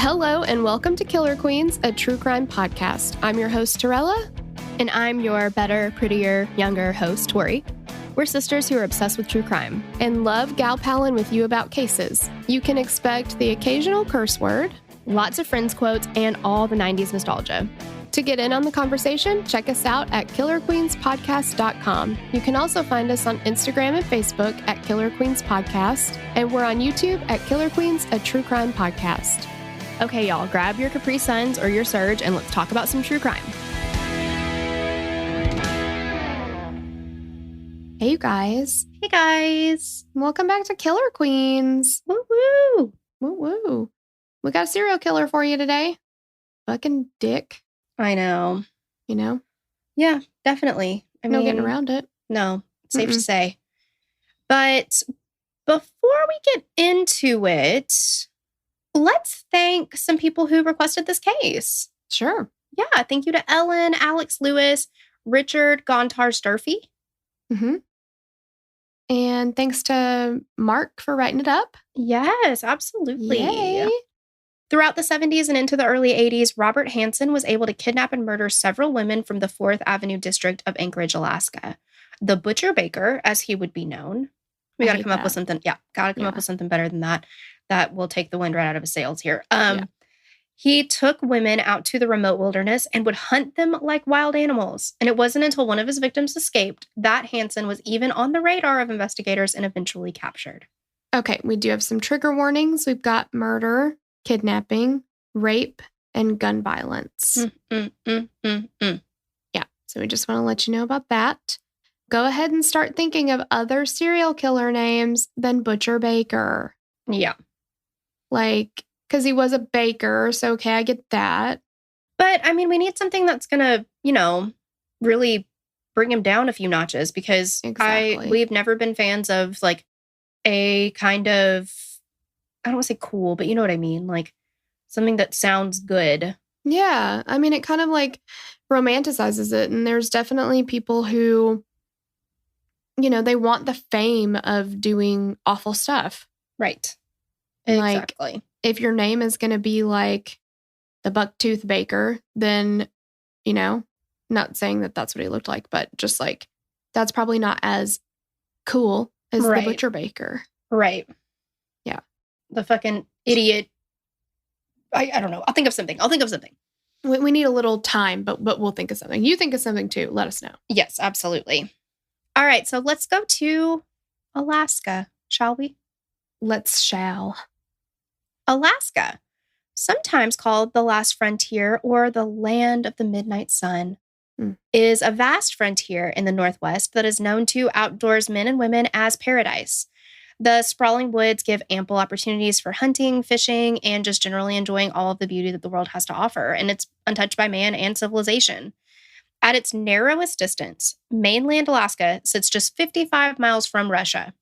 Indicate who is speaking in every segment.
Speaker 1: Hello and welcome to Killer Queens, a true crime podcast. I'm your host, Torella.
Speaker 2: And I'm your better, prettier, younger host, Tori. We're sisters who are obsessed with true crime.
Speaker 1: And love gal-palin with you about cases. You can expect the occasional curse word,
Speaker 2: lots of Friends quotes, and all the 90s nostalgia.
Speaker 1: To get in on the conversation, check us out at killerqueenspodcast.com. You can also find us on Instagram and Facebook at Killer Queens Podcast, and we're on YouTube at Killer Queens, a true crime podcast.
Speaker 2: Okay, y'all, grab your Capri Suns or your Surge, and let's talk about some true crime.
Speaker 1: Hey, you guys.
Speaker 2: Hey, guys.
Speaker 1: Welcome back to Killer Queens.
Speaker 2: Woo-woo.
Speaker 1: Woo-woo. We got a serial killer for you today. Fucking dick.
Speaker 2: I know.
Speaker 1: You know?
Speaker 2: Yeah, definitely.
Speaker 1: No getting around it.
Speaker 2: No, safe to say. But before we get into it, let's thank some people who requested this case.
Speaker 1: Sure.
Speaker 2: Yeah, thank you to Ellen, Alex Lewis, Richard Gontar Sturfy.
Speaker 1: Mm-hmm. And thanks to Mark for writing it up.
Speaker 2: Yes, absolutely.
Speaker 1: Yay.
Speaker 2: Throughout the 70s and into the early 80s, Robert Hansen was able to kidnap and murder several women from the 4th Avenue district of Anchorage, Alaska. The Butcher Baker, as he would be known. We got to come up with something. Yeah, got to come up with something better than that. That will take the wind right out of his sails here. He took women out to the remote wilderness and would hunt them like wild animals. And it wasn't until one of his victims escaped that Hansen was even on the radar of investigators and eventually captured.
Speaker 1: Okay, we do have some trigger warnings. We've got murder, kidnapping, rape, and gun violence. Yeah, so we just want to let you know about that. Go ahead and start thinking of other serial killer names than Butcher Baker.
Speaker 2: Yeah.
Speaker 1: Like, because he was a baker, so okay, I get that.
Speaker 2: But, I mean, we need something that's going to, really bring him down a few notches because we've never been fans of, like, a kind of, I don't want to say cool, but you know what I mean? Like, something that sounds good.
Speaker 1: Yeah, I mean, it kind of, like, romanticizes it, and there's definitely people who, they want the fame of doing awful stuff.
Speaker 2: Right.
Speaker 1: Exactly. Like, if your name is going to be like the Bucktooth Baker, then, not saying that that's what he looked like, but just like, that's probably not as cool as the Butcher Baker.
Speaker 2: Right.
Speaker 1: Yeah.
Speaker 2: The fucking idiot. I don't know. I'll think of something.
Speaker 1: We need a little time, but we'll think of something. You think of something too. Let us know.
Speaker 2: Yes, absolutely. All right. So let's go to Alaska, shall we?
Speaker 1: Let's shall.
Speaker 2: Alaska, sometimes called the last frontier or the land of the midnight sun, is a vast frontier in the Northwest that is known to outdoorsmen and women as paradise. The sprawling woods give ample opportunities for hunting, fishing, and just generally enjoying all of the beauty that the world has to offer, and it's untouched by man and civilization. At its narrowest distance, mainland Alaska sits just 55 miles from Russia.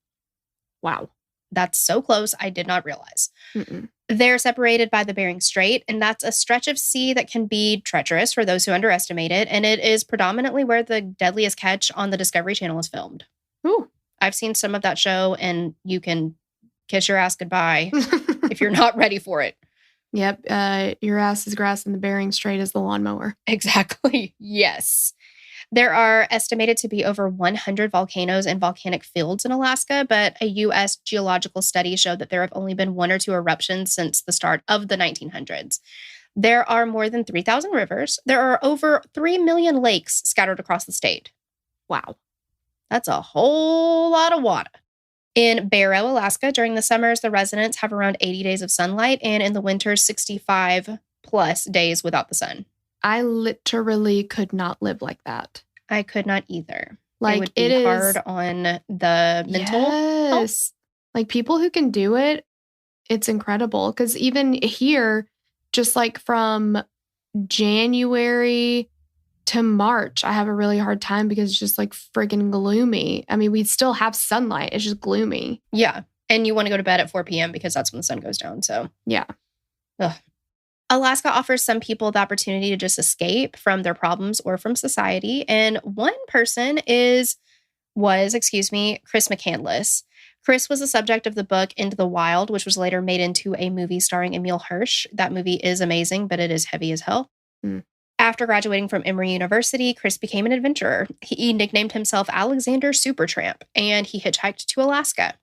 Speaker 1: Wow.
Speaker 2: That's so close, I did not realize.
Speaker 1: Mm-mm.
Speaker 2: They're separated by the Bering Strait, and that's a stretch of sea that can be treacherous for those who underestimate it, and it is predominantly where the Deadliest Catch on the Discovery Channel is filmed.
Speaker 1: Ooh.
Speaker 2: I've seen some of that show, and you can kiss your ass goodbye if you're not ready for it.
Speaker 1: Yep, your ass is grass and the Bering Strait is the lawnmower.
Speaker 2: Exactly, yes. There are estimated to be over 100 volcanoes and volcanic fields in Alaska, but a U.S. geological study showed that there have only been 1 or 2 eruptions since the start of the 1900s. There are more than 3,000 rivers. There are over 3 million lakes scattered across the state.
Speaker 1: Wow.
Speaker 2: That's a whole lot of water. In Barrow, Alaska, during the summers, the residents have around 80 days of sunlight, and in the winters, 65 plus days without the sun.
Speaker 1: I literally could not live like that.
Speaker 2: I could not either.
Speaker 1: Like,
Speaker 2: it would be hard on the mental health.
Speaker 1: Like, people who can do it, it's incredible. Because even here, just like from January to March, I have a really hard time because it's just like friggin' gloomy. I mean, we still have sunlight. It's just gloomy.
Speaker 2: Yeah. And you want to go to bed at 4 p.m. because that's when the sun goes down. So,
Speaker 1: yeah.
Speaker 2: Ugh. Alaska offers some people the opportunity to just escape from their problems or from society. And one person was Chris McCandless. Chris was the subject of the book Into the Wild, which was later made into a movie starring Emil Hirsch. That movie is amazing, but it is heavy as hell. After graduating from Emory University, Chris became an adventurer. He nicknamed himself Alexander Supertramp, and he hitchhiked to Alaska.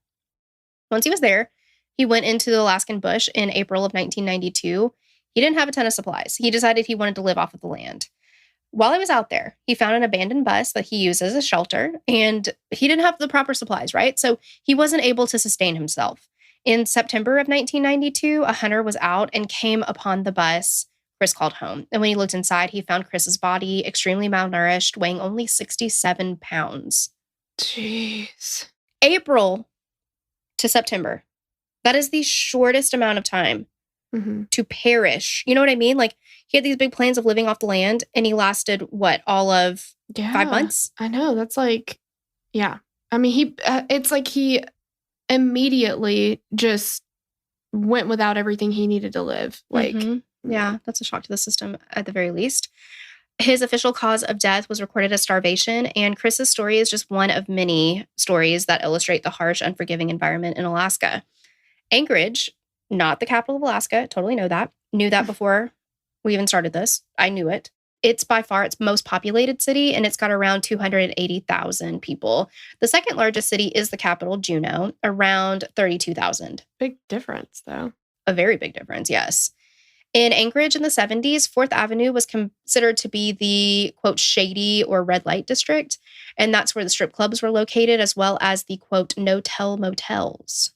Speaker 2: Once he was there, he went into the Alaskan bush in April of 1992. He didn't have a ton of supplies. He decided he wanted to live off of the land. While he was out there, he found an abandoned bus that he used as a shelter, and he didn't have the proper supplies, right? So he wasn't able to sustain himself. In September of 1992, a hunter was out and came upon the bus Chris called home. And when he looked inside, he found Chris's body extremely malnourished, weighing only 67 pounds.
Speaker 1: Jeez.
Speaker 2: April to September. That is the shortest amount of time to perish. You know what I mean? Like, he had these big plans of living off the land, and he lasted, all of 5 months?
Speaker 1: I know. That's like, yeah. I mean, it's like he immediately just went without everything he needed to live. Like,
Speaker 2: yeah, that's a shock to the system at the very least. His official cause of death was recorded as starvation, and Chris's story is just one of many stories that illustrate the harsh, unforgiving environment in Alaska. Anchorage, not the capital of Alaska, totally know that. Knew that before we even started this. I knew it. It's by far its most populated city, and it's got around 280,000 people. The second largest city is the capital, Juneau, around 32,000.
Speaker 1: Big difference, though.
Speaker 2: A very big difference, yes. In Anchorage in the 70s, 4th Avenue was considered to be the, quote, shady or red light district. And that's where the strip clubs were located, as well as the, quote, no-tell motels,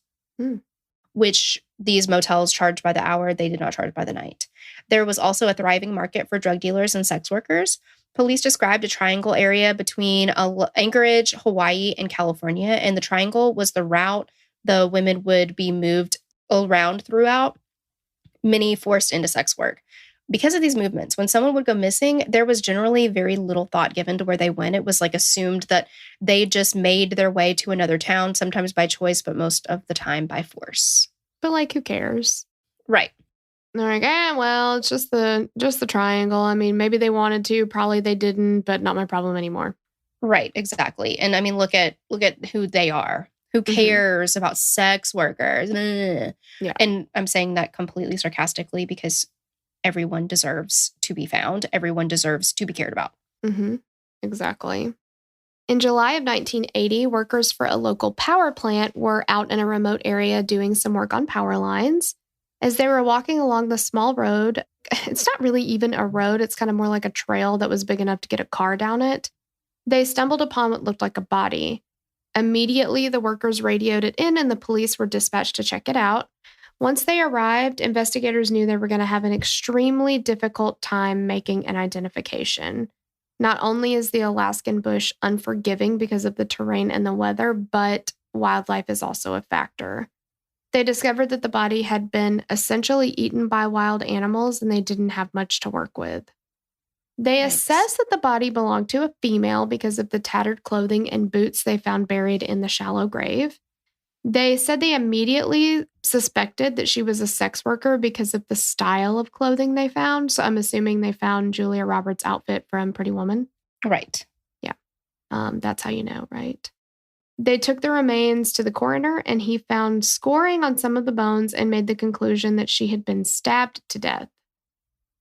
Speaker 2: which these motels charged by the hour. They did not charge by the night. There was also a thriving market for drug dealers and sex workers. Police described a triangle area between Anchorage, Hawaii, and California. And the triangle was the route the women would be moved around throughout, many forced into sex work. Because of these movements, when someone would go missing, there was generally very little thought given to where they went. It was like assumed that they just made their way to another town, sometimes by choice, but most of the time by force.
Speaker 1: But like, who cares?
Speaker 2: Right.
Speaker 1: They're like, well, it's just the triangle. I mean, maybe they wanted to, probably they didn't, but not my problem anymore.
Speaker 2: Right, exactly. And I mean, look at who they are. Who cares about sex workers?
Speaker 1: Yeah.
Speaker 2: And I'm saying that completely sarcastically because everyone deserves to be found. Everyone deserves to be cared about.
Speaker 1: Exactly. In July of 1980, workers for a local power plant were out in a remote area doing some work on power lines. As they were walking along the small road, it's not really even a road, it's kind of more like a trail that was big enough to get a car down it, they stumbled upon what looked like a body. Immediately, the workers radioed it in and the police were dispatched to check it out. Once they arrived, investigators knew they were going to have an extremely difficult time making an identification. Not only is the Alaskan bush unforgiving because of the terrain and the weather, but wildlife is also a factor. They discovered that the body had been essentially eaten by wild animals and they didn't have much to work with. They assessed that the body belonged to a female because of the tattered clothing and boots they found buried in the shallow grave. They said they immediately suspected that she was a sex worker because of the style of clothing they found. So I'm assuming they found Julia Roberts' outfit from Pretty Woman.
Speaker 2: Right.
Speaker 1: Yeah. That's how you know, right? They took the remains to the coroner and he found scoring on some of the bones and made the conclusion that she had been stabbed to death.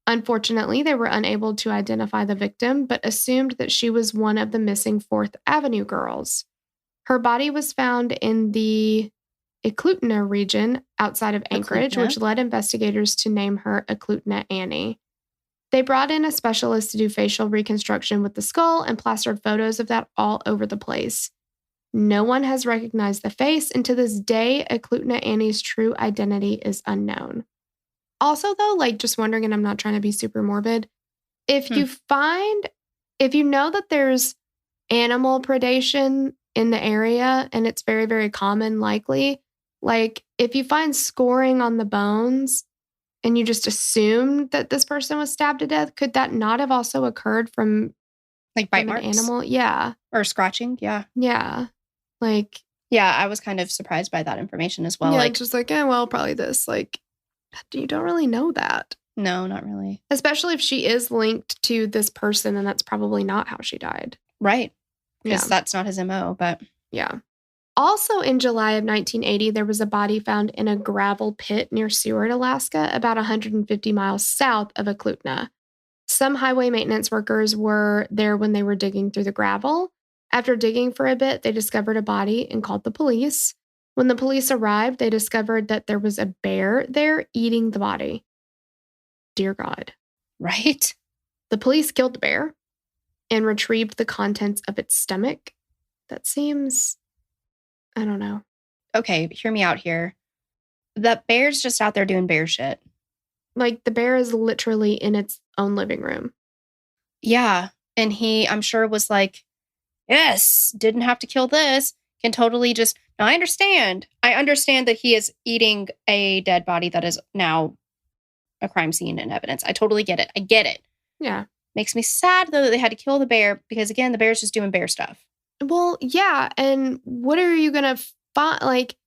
Speaker 1: Unfortunately, they were unable to identify the victim, but assumed that she was one of the missing 4th Avenue girls. Her body was found in the Eklutna region outside of Anchorage, which led investigators to name her Eklutna Annie. They brought in a specialist to do facial reconstruction with the skull and plastered photos of that all over the place. No one has recognized the face, and to this day, Eklutna Annie's true identity is unknown. Also, though, like, just wondering, and I'm not trying to be super morbid, if you know that there's animal predation in the area, and it's very, very common, likely, like, if you find scoring on the bones, and you just assume that this person was stabbed to death, could that not have also occurred from,
Speaker 2: like, bite marks?
Speaker 1: An animal? Yeah.
Speaker 2: Or scratching? Yeah.
Speaker 1: Yeah. Like,
Speaker 2: yeah, I was kind of surprised by that information as well.
Speaker 1: Yeah,
Speaker 2: like,
Speaker 1: just like, well, probably this. Like, you don't really know that.
Speaker 2: No, not really.
Speaker 1: Especially if she is linked to this person, and that's probably not how she died.
Speaker 2: Right. Because that's not his MO, but...
Speaker 1: Yeah. Also in July of 1980, there was a body found in a gravel pit near Seward, Alaska, about 150 miles south of Eklutna. Some highway maintenance workers were there when they were digging through the gravel. After digging for a bit, they discovered a body and called the police. When the police arrived, they discovered that there was a bear there eating the body. Dear God.
Speaker 2: Right?
Speaker 1: The police killed the bear and retrieved the contents of its stomach. That seems, I don't know.
Speaker 2: Okay, hear me out here. That bear's just out there doing bear shit.
Speaker 1: Like, the bear is literally in its own living room.
Speaker 2: Yeah. And he, I'm sure, was like, yes, didn't have to kill this. Can totally just... Now, I understand. I understand that he is eating a dead body that is now a crime scene and evidence. I totally get it. I get it.
Speaker 1: Yeah.
Speaker 2: Makes me sad, though, that they had to kill the bear because, again, the bear's just doing bear stuff.
Speaker 1: Well, yeah. And what are you going to find? Like,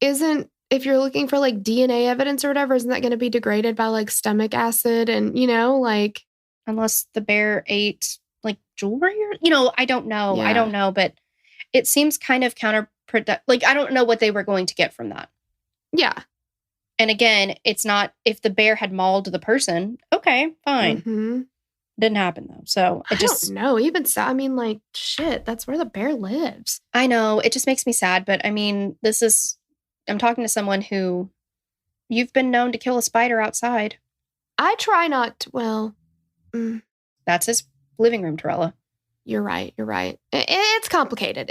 Speaker 1: if you're looking for like DNA evidence or whatever, isn't that going to be degraded by like stomach acid and, like.
Speaker 2: Unless the bear ate like jewelry or, I don't know.
Speaker 1: Yeah.
Speaker 2: I don't know. But it seems kind of counterproductive. Like, I don't know what they were going to get from that.
Speaker 1: Yeah.
Speaker 2: And again, it's not if the bear had mauled the person. Okay, fine.
Speaker 1: Mm-hmm.
Speaker 2: Didn't happen though. So
Speaker 1: I don't know. Even so, I mean, like, shit, that's where the bear lives.
Speaker 2: I know. It just makes me sad. But I mean, I'm talking to someone who you've been known to kill a spider outside.
Speaker 1: I try not to, well.
Speaker 2: That's his living room, Torella.
Speaker 1: You're right. It's complicated.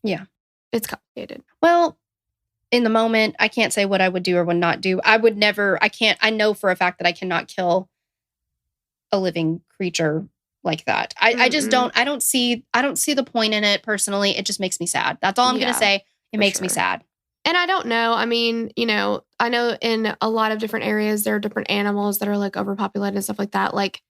Speaker 2: Yeah.
Speaker 1: It's complicated.
Speaker 2: Well, in the moment, I can't say what I would do or would not do. I know for a fact that I cannot kill a living creature like that. I just don't see the point in it personally. It just makes me sad. That's all I'm going to say. It makes me sad.
Speaker 1: And I don't know. I mean, I know in a lot of different areas, there are different animals that are like overpopulated and stuff like that. Like,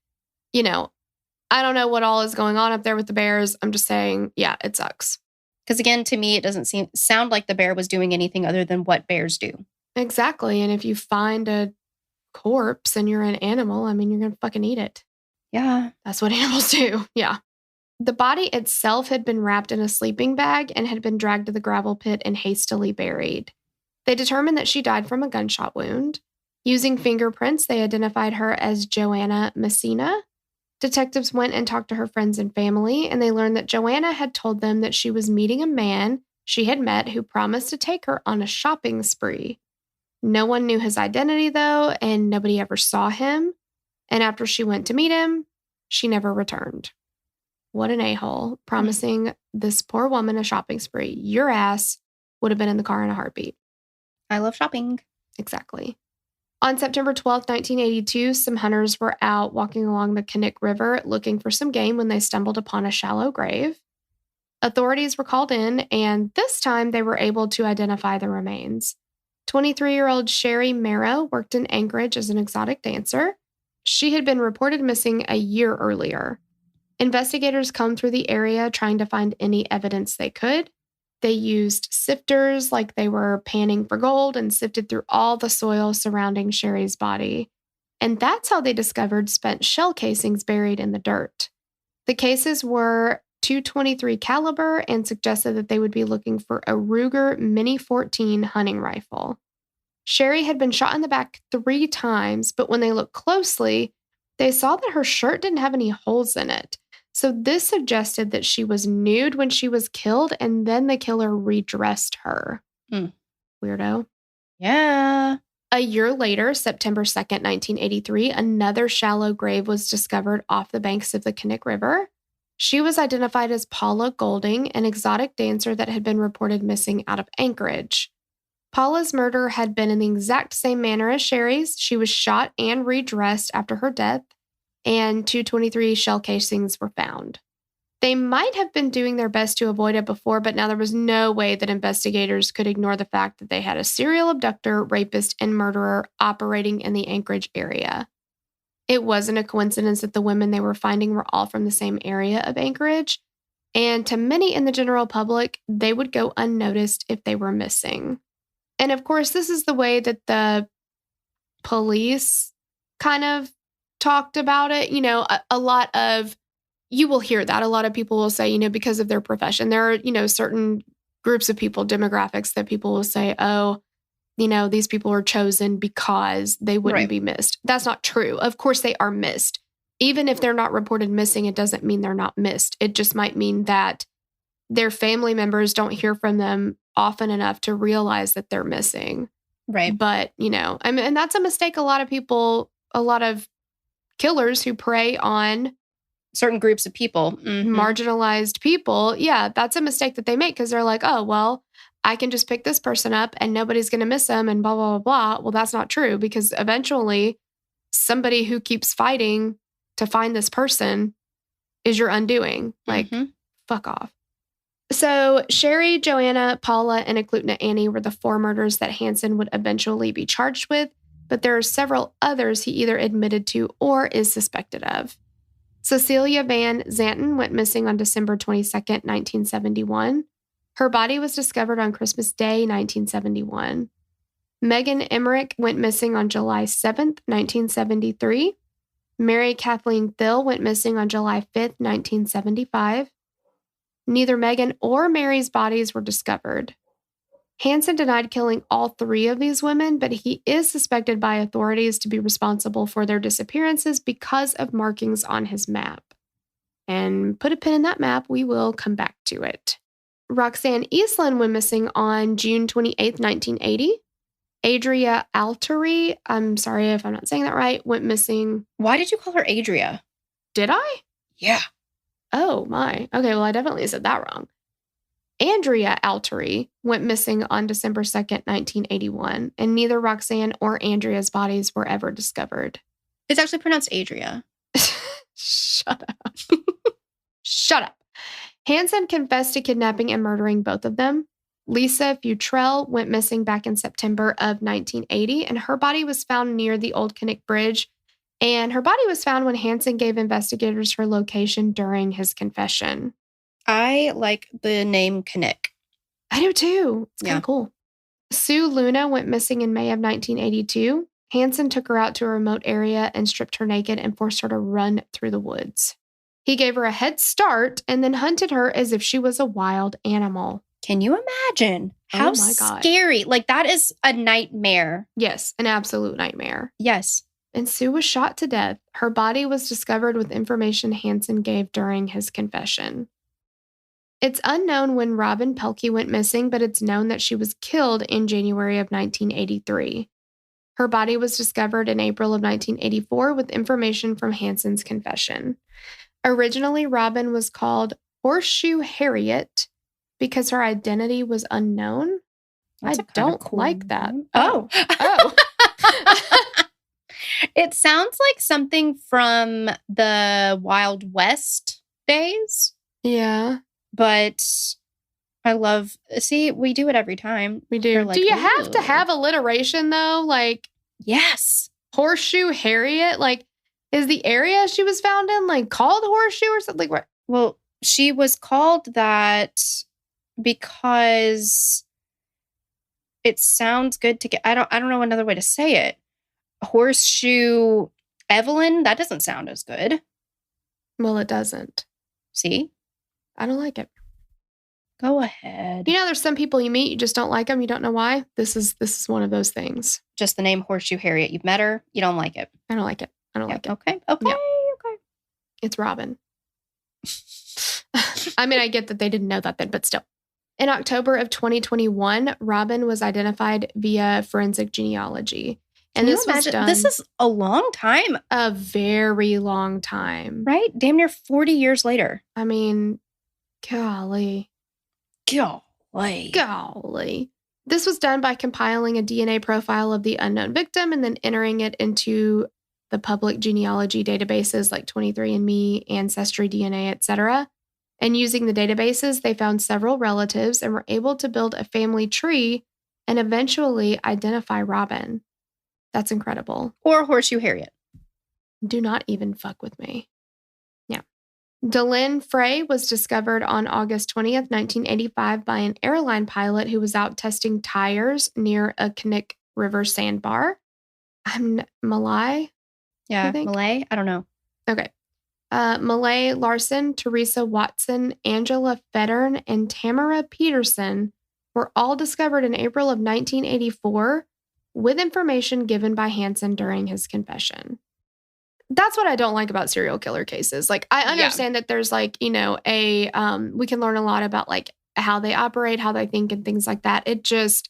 Speaker 1: I don't know what all is going on up there with the bears. I'm just saying, yeah, it sucks.
Speaker 2: Because again, to me, it doesn't sound like the bear was doing anything other than what bears do.
Speaker 1: Exactly. And if you find a corpse and you're an animal, I mean, you're going to fucking eat it.
Speaker 2: Yeah.
Speaker 1: That's what animals do. Yeah. The body itself had been wrapped in a sleeping bag and had been dragged to the gravel pit and hastily buried. They determined that she died from a gunshot wound. Using fingerprints, they identified her as Joanna Messina. Detectives went and talked to her friends and family, and they learned that Joanna had told them that she was meeting a man she had met who promised to take her on a shopping spree. No one knew his identity, though, and nobody ever saw him. And after she went to meet him, she never returned. What an a-hole, promising this poor woman a shopping spree. Your ass would have been in the car in a heartbeat.
Speaker 2: I love shopping.
Speaker 1: Exactly. On September 12th, 1982, some hunters were out walking along the Knik River looking for some game when they stumbled upon a shallow grave. Authorities were called in, and this time they were able to identify the remains. 23-year-old Sherry Marrow worked in Anchorage as an exotic dancer. She had been reported missing a year earlier. Investigators combed through the area trying to find any evidence they could. They used sifters like they were panning for gold and sifted through all the soil surrounding Sherry's body. And that's how they discovered spent shell casings buried in the dirt. The cases were .223 caliber and suggested that they would be looking for a Ruger Mini 14 hunting rifle. Sherry had been shot in the back 3 times, but when they looked closely, they saw that her shirt didn't have any holes in it. So this suggested that she was nude when she was killed, and then the killer redressed her. Weirdo.
Speaker 2: Yeah.
Speaker 1: A year later, September 2nd, 1983, another shallow grave was discovered off the banks of the Knik River. She was identified as Paula Golding, an exotic dancer that had been reported missing out of Anchorage. Paula's murder had been in the exact same manner as Sherry's. She was shot and redressed after her death, and .223 shell casings were found. They might have been doing their best to avoid it before, but now there was no way that investigators could ignore the fact that they had a serial abductor, rapist, and murderer operating in the Anchorage area. It wasn't a coincidence that the women they were finding were all from the same area of Anchorage, and to many in the general public, they would go unnoticed if they were missing. And of course, this is the way that the police kind of talked about it. A lot of, you will hear that. A lot of people will say, because of their profession, there are, certain groups of people, demographics that people will say, oh, these people were chosen because they wouldn't be missed. That's not true. Of course they are missed. Even if they're not reported missing, it doesn't mean they're not missed. It just might mean that their family members don't hear from them often enough to realize that they're missing.
Speaker 2: Right.
Speaker 1: But, and that's a mistake a lot of killers who prey on
Speaker 2: certain groups of people,
Speaker 1: marginalized people. Yeah, that's a mistake that they make because they're like, oh, well, I can just pick this person up and nobody's going to miss them and blah, blah, blah, blah. Well, that's not true because eventually somebody who keeps fighting to find this person is your undoing. Like, fuck off. So Sherry, Joanna, Paula, and Eklutna Annie were the 4 murders that Hansen would eventually be charged with, but there are several others he either admitted to or is suspected of. Cecilia Van Zanten went missing on December 22nd, 1971. Her body was discovered on Christmas Day, 1971. Megan Emmerich went missing on July 7th, 1973. Mary Kathleen Thill went missing on July 5th, 1975. Neither Megan or Mary's bodies were discovered. Hansen denied killing all 3 of these women, but he is suspected by authorities to be responsible for their disappearances because of markings on his map. And put a pin in that map, we will come back to it. Roxanne Eastland went missing on June 28th, 1980. Andrea Altery, I'm sorry if I'm not saying that right, went missing.
Speaker 2: Why did you call her Andrea?
Speaker 1: Did I?
Speaker 2: Yeah.
Speaker 1: Oh, my. Okay, well, I definitely said that wrong. Andrea Altery went missing on December 2nd, 1981, and neither Roxanne or Andrea's bodies were ever discovered.
Speaker 2: It's actually pronounced Adria.
Speaker 1: Shut up. Shut up. Hansen confessed to kidnapping and murdering both of them. Lisa Futrell went missing back in September of 1980, and her body was found near the Old Kinnick Bridge. And her body was found when Hansen gave investigators her location during his confession.
Speaker 2: I like the name Kinnick.
Speaker 1: I do too. It's kind of cool. Sue Luna went missing in May of 1982. Hansen took her out to a remote area and stripped her naked and forced her to run through the woods. He gave her a head start and then hunted her as if she was a wild animal.
Speaker 2: Can you imagine how scary? Like, that is a nightmare.
Speaker 1: Yes, an absolute nightmare.
Speaker 2: Yes.
Speaker 1: And Sue was shot to death. Her body was discovered with information Hansen gave during his confession. It's unknown when Robin Pelkey went missing, but it's known that she was killed in January of 1983. Her body was discovered in April of 1984 with information from Hansen's confession. Originally, Robin was called Horseshoe Harriet because her identity was unknown. I don't cool like that.
Speaker 2: Oh. It sounds like something from the Wild West days.
Speaker 1: Yeah.
Speaker 2: But I love, we do it every time.
Speaker 1: We do. Like, do you have to have alliteration though? Like,
Speaker 2: yes.
Speaker 1: Horseshoe Harriet? Like, is the area she was found in like called Horseshoe or something? Like,
Speaker 2: well, she was called that because it sounds good to get, I don't know another way to say it. Horseshoe Evelyn, that doesn't sound as good.
Speaker 1: Well, it doesn't.
Speaker 2: See?
Speaker 1: I don't like it.
Speaker 2: Go ahead.
Speaker 1: There's some people you meet, you just don't like them. You don't know why. This is one of those things.
Speaker 2: Just the name Horseshoe Harriet. You've met her. You don't like it.
Speaker 1: I don't like it. I don't like it.
Speaker 2: Okay.
Speaker 1: It's Robin. I mean, I get that they didn't know that then, but still. In October of 2021, Robin was identified via forensic genealogy. And this was done.
Speaker 2: This is a long time.
Speaker 1: A very long time.
Speaker 2: Right? Damn near 40 years later.
Speaker 1: I mean, golly. This was done by compiling a DNA profile of the unknown victim and then entering it into the public genealogy databases like 23andMe, Ancestry DNA, etc. And using the databases, they found several relatives and were able to build a family tree and eventually identify Robin. That's incredible.
Speaker 2: Or Horseshoe Harriet.
Speaker 1: Do not even fuck with me. Yeah. Delynn Frey was discovered on August 20th, 1985 by an airline pilot who was out testing tires near a Kinnick River sandbar. Malay?
Speaker 2: Yeah, Malay? I don't know.
Speaker 1: Okay. Malay Larson, Teresa Watson, Angela Fettern, and Tamara Peterson were all discovered in April of 1984 with information given by Hansen during his confession. That's what I don't like about serial killer cases. Like, I understand that there's like, we can learn a lot about like how they operate, how they think and things like that. It just,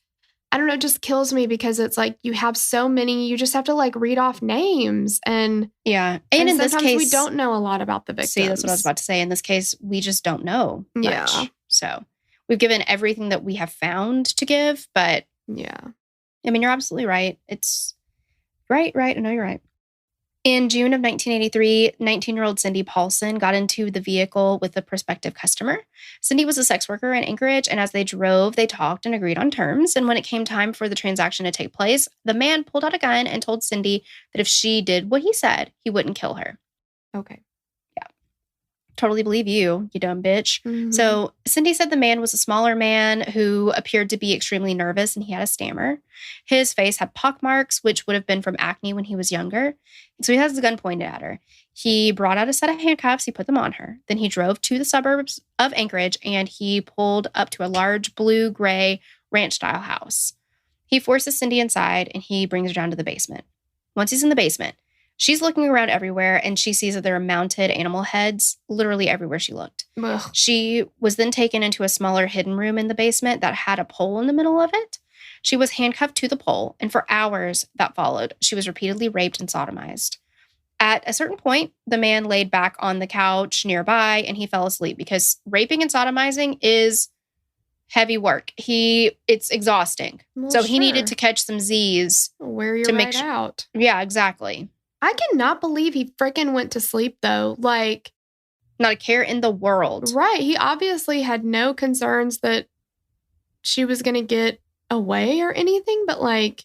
Speaker 1: I don't know, it just kills me because it's like you have so many, you just have to like read off names and
Speaker 2: And
Speaker 1: in
Speaker 2: in
Speaker 1: sometimes
Speaker 2: this case,
Speaker 1: we don't know a lot about the victims.
Speaker 2: See, that's what I was about to say. In this case, we just don't know much.
Speaker 1: Yeah.
Speaker 2: So we've given everything that we have found to give, but
Speaker 1: yeah.
Speaker 2: I mean, you're absolutely right. It's right. I know you're right. In June of 1983, 19-year-old Cindy Paulson got into the vehicle with a prospective customer. Cindy was a sex worker in Anchorage, and as they drove, they talked and agreed on terms. And when it came time for the transaction to take place, the man pulled out a gun and told Cindy that if she did what he said, he wouldn't kill her.
Speaker 1: Okay.
Speaker 2: Yeah. Totally believe you dumb bitch.
Speaker 1: Mm-hmm.
Speaker 2: So Cindy said the man was a smaller man who appeared to be extremely nervous and he had a stammer. His face had pockmarks, which would have been from acne when he was younger. So he has the gun pointed at her. He brought out a set of handcuffs. He put them on her. Then he drove to the suburbs of Anchorage and he pulled up to a large blue-gray ranch-style house. He forces Cindy inside and he brings her down to the basement. Once he's in the basement, she's looking around everywhere and she sees that there are mounted animal heads literally everywhere she looked.
Speaker 1: Ugh.
Speaker 2: She was then taken into a smaller hidden room in the basement that had a pole in the middle of it. She was handcuffed to the pole, and for hours that followed, she was repeatedly raped and sodomized. At a certain point, the man laid back on the couch nearby and he fell asleep because raping and sodomizing is heavy work. It's exhausting.
Speaker 1: Well,
Speaker 2: so he
Speaker 1: sure.
Speaker 2: needed to catch some Z's.
Speaker 1: Wear your
Speaker 2: to
Speaker 1: right out.
Speaker 2: Yeah, exactly.
Speaker 1: I cannot believe he freaking went to sleep, though. Like,
Speaker 2: not a care in the world.
Speaker 1: Right. He obviously had no concerns that she was going to get away or anything, but like,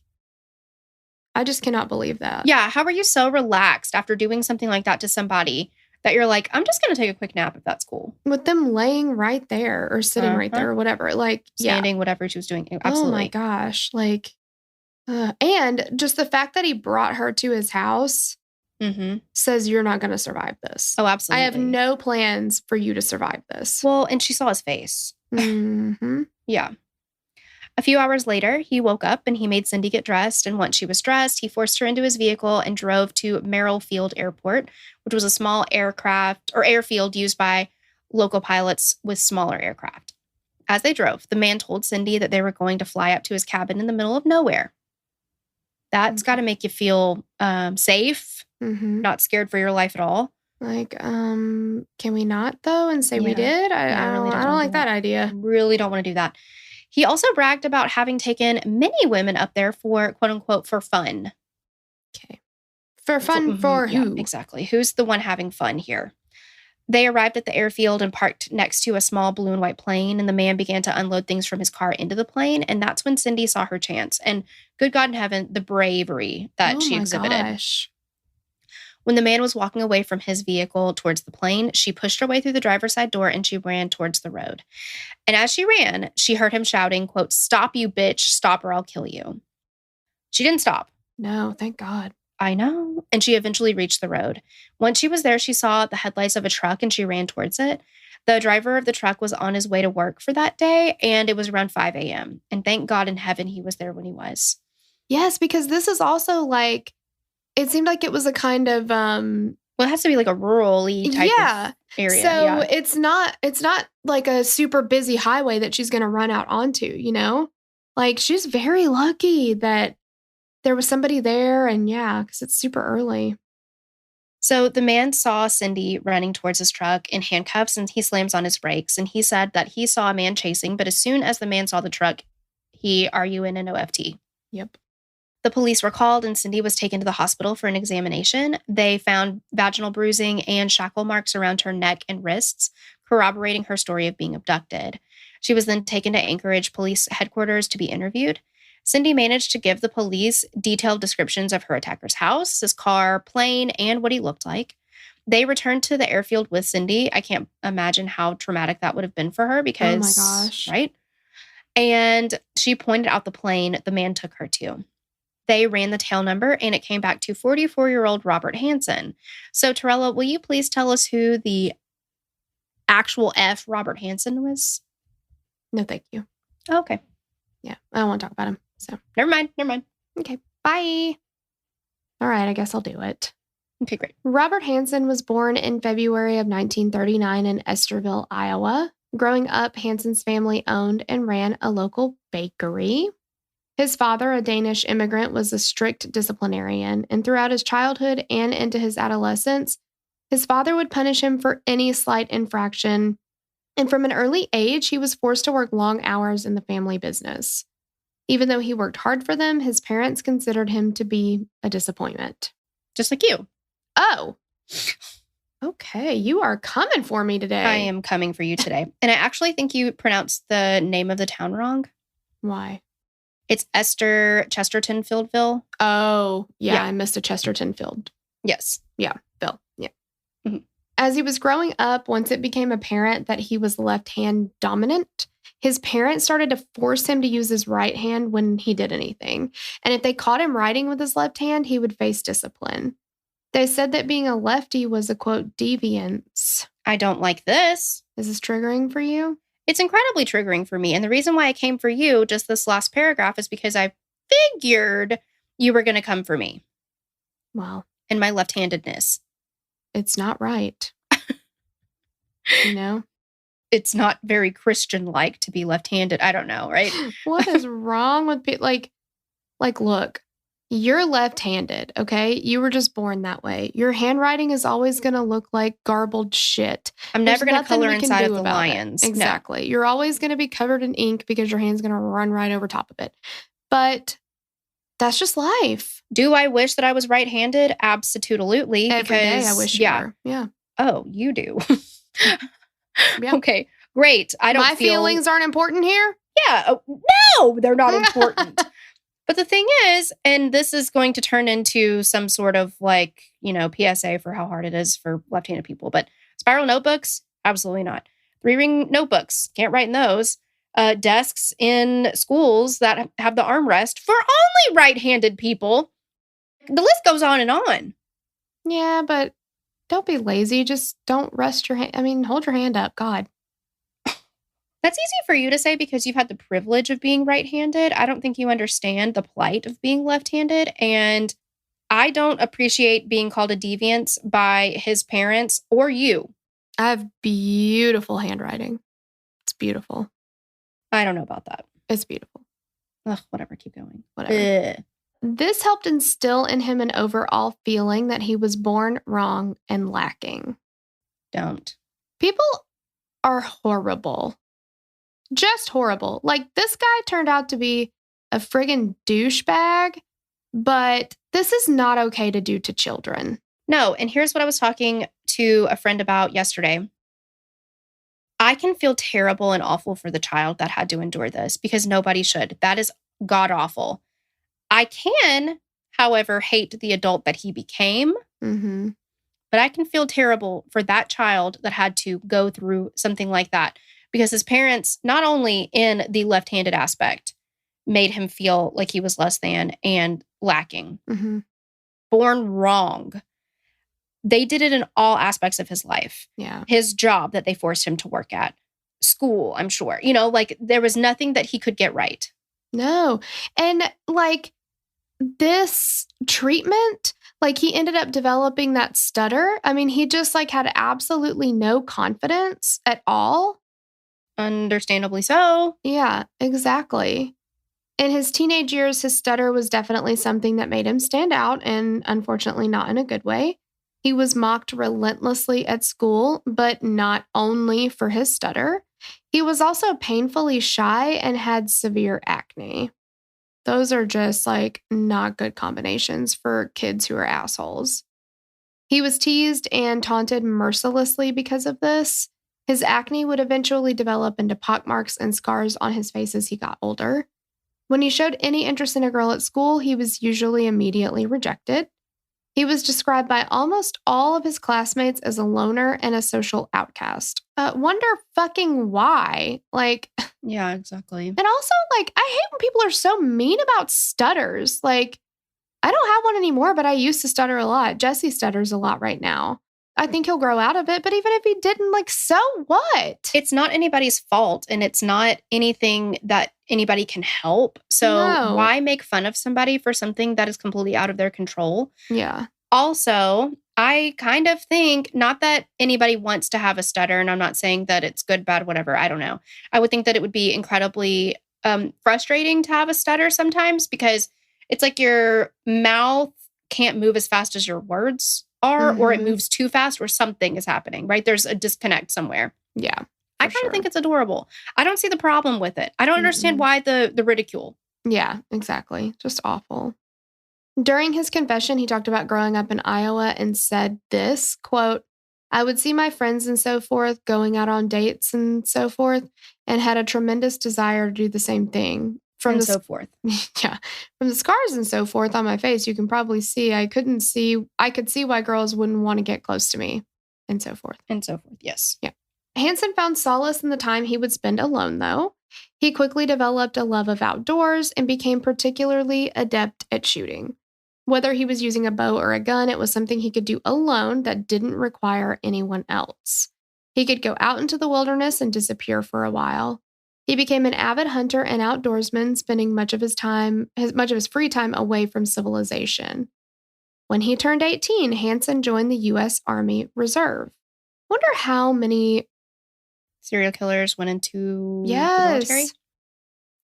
Speaker 1: I just cannot believe that.
Speaker 2: Yeah. How are you so relaxed after doing something like that to somebody that you're like, I'm just going to take a quick nap if that's cool?
Speaker 1: With them laying right there or sitting right there or whatever. Like,
Speaker 2: standing, whatever she was doing. Absolutely.
Speaker 1: Oh my gosh. Like, and just the fact that he brought her to his house says you're not going to survive this.
Speaker 2: Oh, absolutely.
Speaker 1: I have no plans for you to survive this.
Speaker 2: Well, and she saw his face.
Speaker 1: Mm-hmm.
Speaker 2: Yeah. A few hours later, he woke up and he made Cindy get dressed. And once she was dressed, he forced her into his vehicle and drove to Merrill Field Airport, which was a small aircraft or airfield used by local pilots with smaller aircraft. As they drove, the man told Cindy that they were going to fly up to his cabin in the middle of nowhere. That's got to make you feel safe, not scared for your life at all.
Speaker 1: Like, can we not, though, and say we did? I don't like that idea.
Speaker 2: Really don't want to do that. He also bragged about having taken many women up there for, quote unquote, for fun.
Speaker 1: Okay. For fun for who?
Speaker 2: Yeah, exactly. Who's the one having fun here? They arrived at the airfield and parked next to a small blue and white plane, and the man began to unload things from his car into the plane, and that's when Cindy saw her chance. And good God in heaven, the bravery that she exhibited.
Speaker 1: Gosh.
Speaker 2: When the man was walking away from his vehicle towards the plane, she pushed her way through the driver's side door and she ran towards the road. And as she ran, she heard him shouting, quote, "Stop, you bitch, stop or I'll kill you." She didn't stop.
Speaker 1: No, thank God.
Speaker 2: I know. And she eventually reached the road. Once she was there, she saw the headlights of a truck and she ran towards it. The driver of the truck was on his way to work for that day, and it was around 5 a.m. And thank God in heaven he was there when he was.
Speaker 1: Yes, because this is also like, it seemed like it was a kind of
Speaker 2: well, it has to be like a rural-y type of area.
Speaker 1: So it's not like a super busy highway that she's going to run out onto, you know? Like, she's very lucky that there was somebody there, and because it's super early.
Speaker 2: So the man saw Cindy running towards his truck in handcuffs, and he slams on his brakes, and he said that he saw a man chasing, but as soon as the man saw the truck, he RUN an OFT.
Speaker 1: Yep.
Speaker 2: The police were called and Cindy was taken to the hospital for an examination. They found vaginal bruising and shackle marks around her neck and wrists, corroborating her story of being abducted. She was then taken to Anchorage Police Headquarters to be interviewed. Cindy managed to give the police detailed descriptions of her attacker's house, his car, plane, and what he looked like. They returned to the airfield with Cindy. I can't imagine how traumatic that would have been for her because,
Speaker 1: oh my gosh.
Speaker 2: Right? And she pointed out the plane the man took her to. They ran the tail number and it came back to 44-year-old Robert Hansen. So, Torella, will you please tell us who the actual F Robert Hansen was?
Speaker 1: No, thank you.
Speaker 2: Okay.
Speaker 1: Yeah, I don't want to talk about him. So
Speaker 2: Never mind.
Speaker 1: Okay, bye. All right, I guess I'll do it.
Speaker 2: Okay, great.
Speaker 1: Robert Hansen was born in February of 1939 in Esterville, Iowa. Growing up, Hansen's family owned and ran a local bakery. His father, a Danish immigrant, was a strict disciplinarian, and throughout his childhood and into his adolescence, his father would punish him for any slight infraction. And from an early age, he was forced to work long hours in the family business. Even though he worked hard for them, his parents considered him to be a disappointment.
Speaker 2: Just like you.
Speaker 1: Oh, okay. You are coming for me today.
Speaker 2: I am coming for you today. And I actually think you pronounced the name of the town wrong.
Speaker 1: Why?
Speaker 2: It's Chesterton-Fieldville.
Speaker 1: Oh, yeah. I missed a Chesterton-Field.
Speaker 2: Yes.
Speaker 1: Yeah, Bill. Yeah.
Speaker 2: Mm-hmm.
Speaker 1: As he was growing up, once it became apparent that he was left-hand dominant, his parents started to force him to use his right hand when he did anything. And if they caught him writing with his left hand, he would face discipline. They said that being a lefty was a, quote, deviance.
Speaker 2: I don't like this.
Speaker 1: Is this triggering for you?
Speaker 2: It's incredibly triggering for me. And the reason why I came for you, just this last paragraph, is because I figured you were going to come for me.
Speaker 1: Well.
Speaker 2: And my left-handedness.
Speaker 1: It's not right. You know?
Speaker 2: It's not very Christian-like to be left-handed. I don't know, right?
Speaker 1: What is wrong with people? Like, look, you're left-handed, okay? You were just born that way. Your handwriting is always going to look like garbled shit.
Speaker 2: I'm never going to color inside of the lions.
Speaker 1: Exactly. No. You're always going to be covered in ink because your hand's going to run right over top of it. But that's just life.
Speaker 2: Do I wish that I was right-handed? Absolutely.
Speaker 1: Every day I wish you were. Yeah.
Speaker 2: Oh, you do.
Speaker 1: Yep.
Speaker 2: Okay, great.
Speaker 1: My feelings aren't important here?
Speaker 2: Yeah. No, they're not important. But the thing is, and this is going to turn into some sort of PSA for how hard it is for left-handed people. But spiral notebooks, absolutely not. 3-ring notebooks, can't write in those. Desks in schools that have the armrest for only right-handed people. The list goes on and on.
Speaker 1: Yeah, but don't be lazy. Just don't rest your hand. I mean, hold your hand up. God.
Speaker 2: That's easy for you to say because you've had the privilege of being right-handed. I don't think you understand the plight of being left-handed. And I don't appreciate being called a deviance by his parents or you.
Speaker 1: I have beautiful handwriting. It's beautiful.
Speaker 2: I don't know about that.
Speaker 1: It's beautiful.
Speaker 2: Ugh, whatever. Keep going.
Speaker 1: Whatever. Ugh. This helped instill in him an overall feeling that he was born wrong and lacking.
Speaker 2: Don't.
Speaker 1: People are horrible. Just horrible. Like, this guy turned out to be a friggin' douchebag, but this is not okay to do to children.
Speaker 2: No, and here's what I was talking to a friend about yesterday. I can feel terrible and awful for the child that had to endure this because nobody should. That is god-awful. I can, however, hate the adult that he became, but I can feel terrible for that child that had to go through something like that because his parents, not only in the left-handed aspect, made him feel like he was less than and lacking, born wrong. They did it in all aspects of his life.
Speaker 1: Yeah. His
Speaker 2: job that they forced him to work at, school, I'm sure. You know, like there was nothing that he could get right.
Speaker 1: No. And like this treatment, like he ended up developing that stutter. I mean, he just like had absolutely no confidence at all.
Speaker 2: Understandably so.
Speaker 1: Yeah, exactly. In his teenage years, his stutter was definitely something that made him stand out, and unfortunately not in a good way. He was mocked relentlessly at school, but not only for his stutter. He was also painfully shy and had severe acne. Those are just like not good combinations for kids who are assholes. He was teased and taunted mercilessly because of this. His acne would eventually develop into pockmarks and scars on his face as he got older. When he showed any interest in a girl at school, he was usually immediately rejected. He was described by almost all of his classmates as a loner and a social outcast. Wonder fucking why. Like,
Speaker 2: yeah, exactly.
Speaker 1: And also, like, I hate when people are so mean about stutters. Like, I don't have one anymore, but I used to stutter a lot. Jesse stutters a lot right now. I think he'll grow out of it, but even if he didn't, like, so what?
Speaker 2: It's not anybody's fault, and it's not anything that anybody can help. So why make fun of somebody for something that is completely out of their control?
Speaker 1: Yeah.
Speaker 2: Also, I kind of think, not that anybody wants to have a stutter, and I'm not saying that it's good, bad, whatever. I don't know. I would think that it would be incredibly frustrating to have a stutter sometimes, because it's like your mouth can't move as fast as your words are, or it moves too fast, or something is happening, right? There's a disconnect somewhere.
Speaker 1: Yeah.
Speaker 2: I kind of think it's adorable. I don't see the problem with it. I don't understand why the ridicule.
Speaker 1: Yeah, exactly. Just awful. During his confession, he talked about growing up in Iowa and said this, quote, I would see my friends and so forth going out on dates and so forth, and had a tremendous desire to do the same thing.
Speaker 2: So forth.
Speaker 1: Yeah. From the scars and so forth on my face, you can probably see I could see why girls wouldn't want to get close to me, and so forth.
Speaker 2: And so forth, yes.
Speaker 1: Yeah. Hansen found solace in the time he would spend alone, though. He quickly developed a love of outdoors and became particularly adept at shooting. Whether he was using a bow or a gun, it was something he could do alone that didn't require anyone else. He could go out into the wilderness and disappear for a while. He became an avid hunter and outdoorsman, spending much of his free time away from civilization. When he turned 18, Hansen joined the U.S. Army Reserve. Wonder how many
Speaker 2: serial killers went into the military?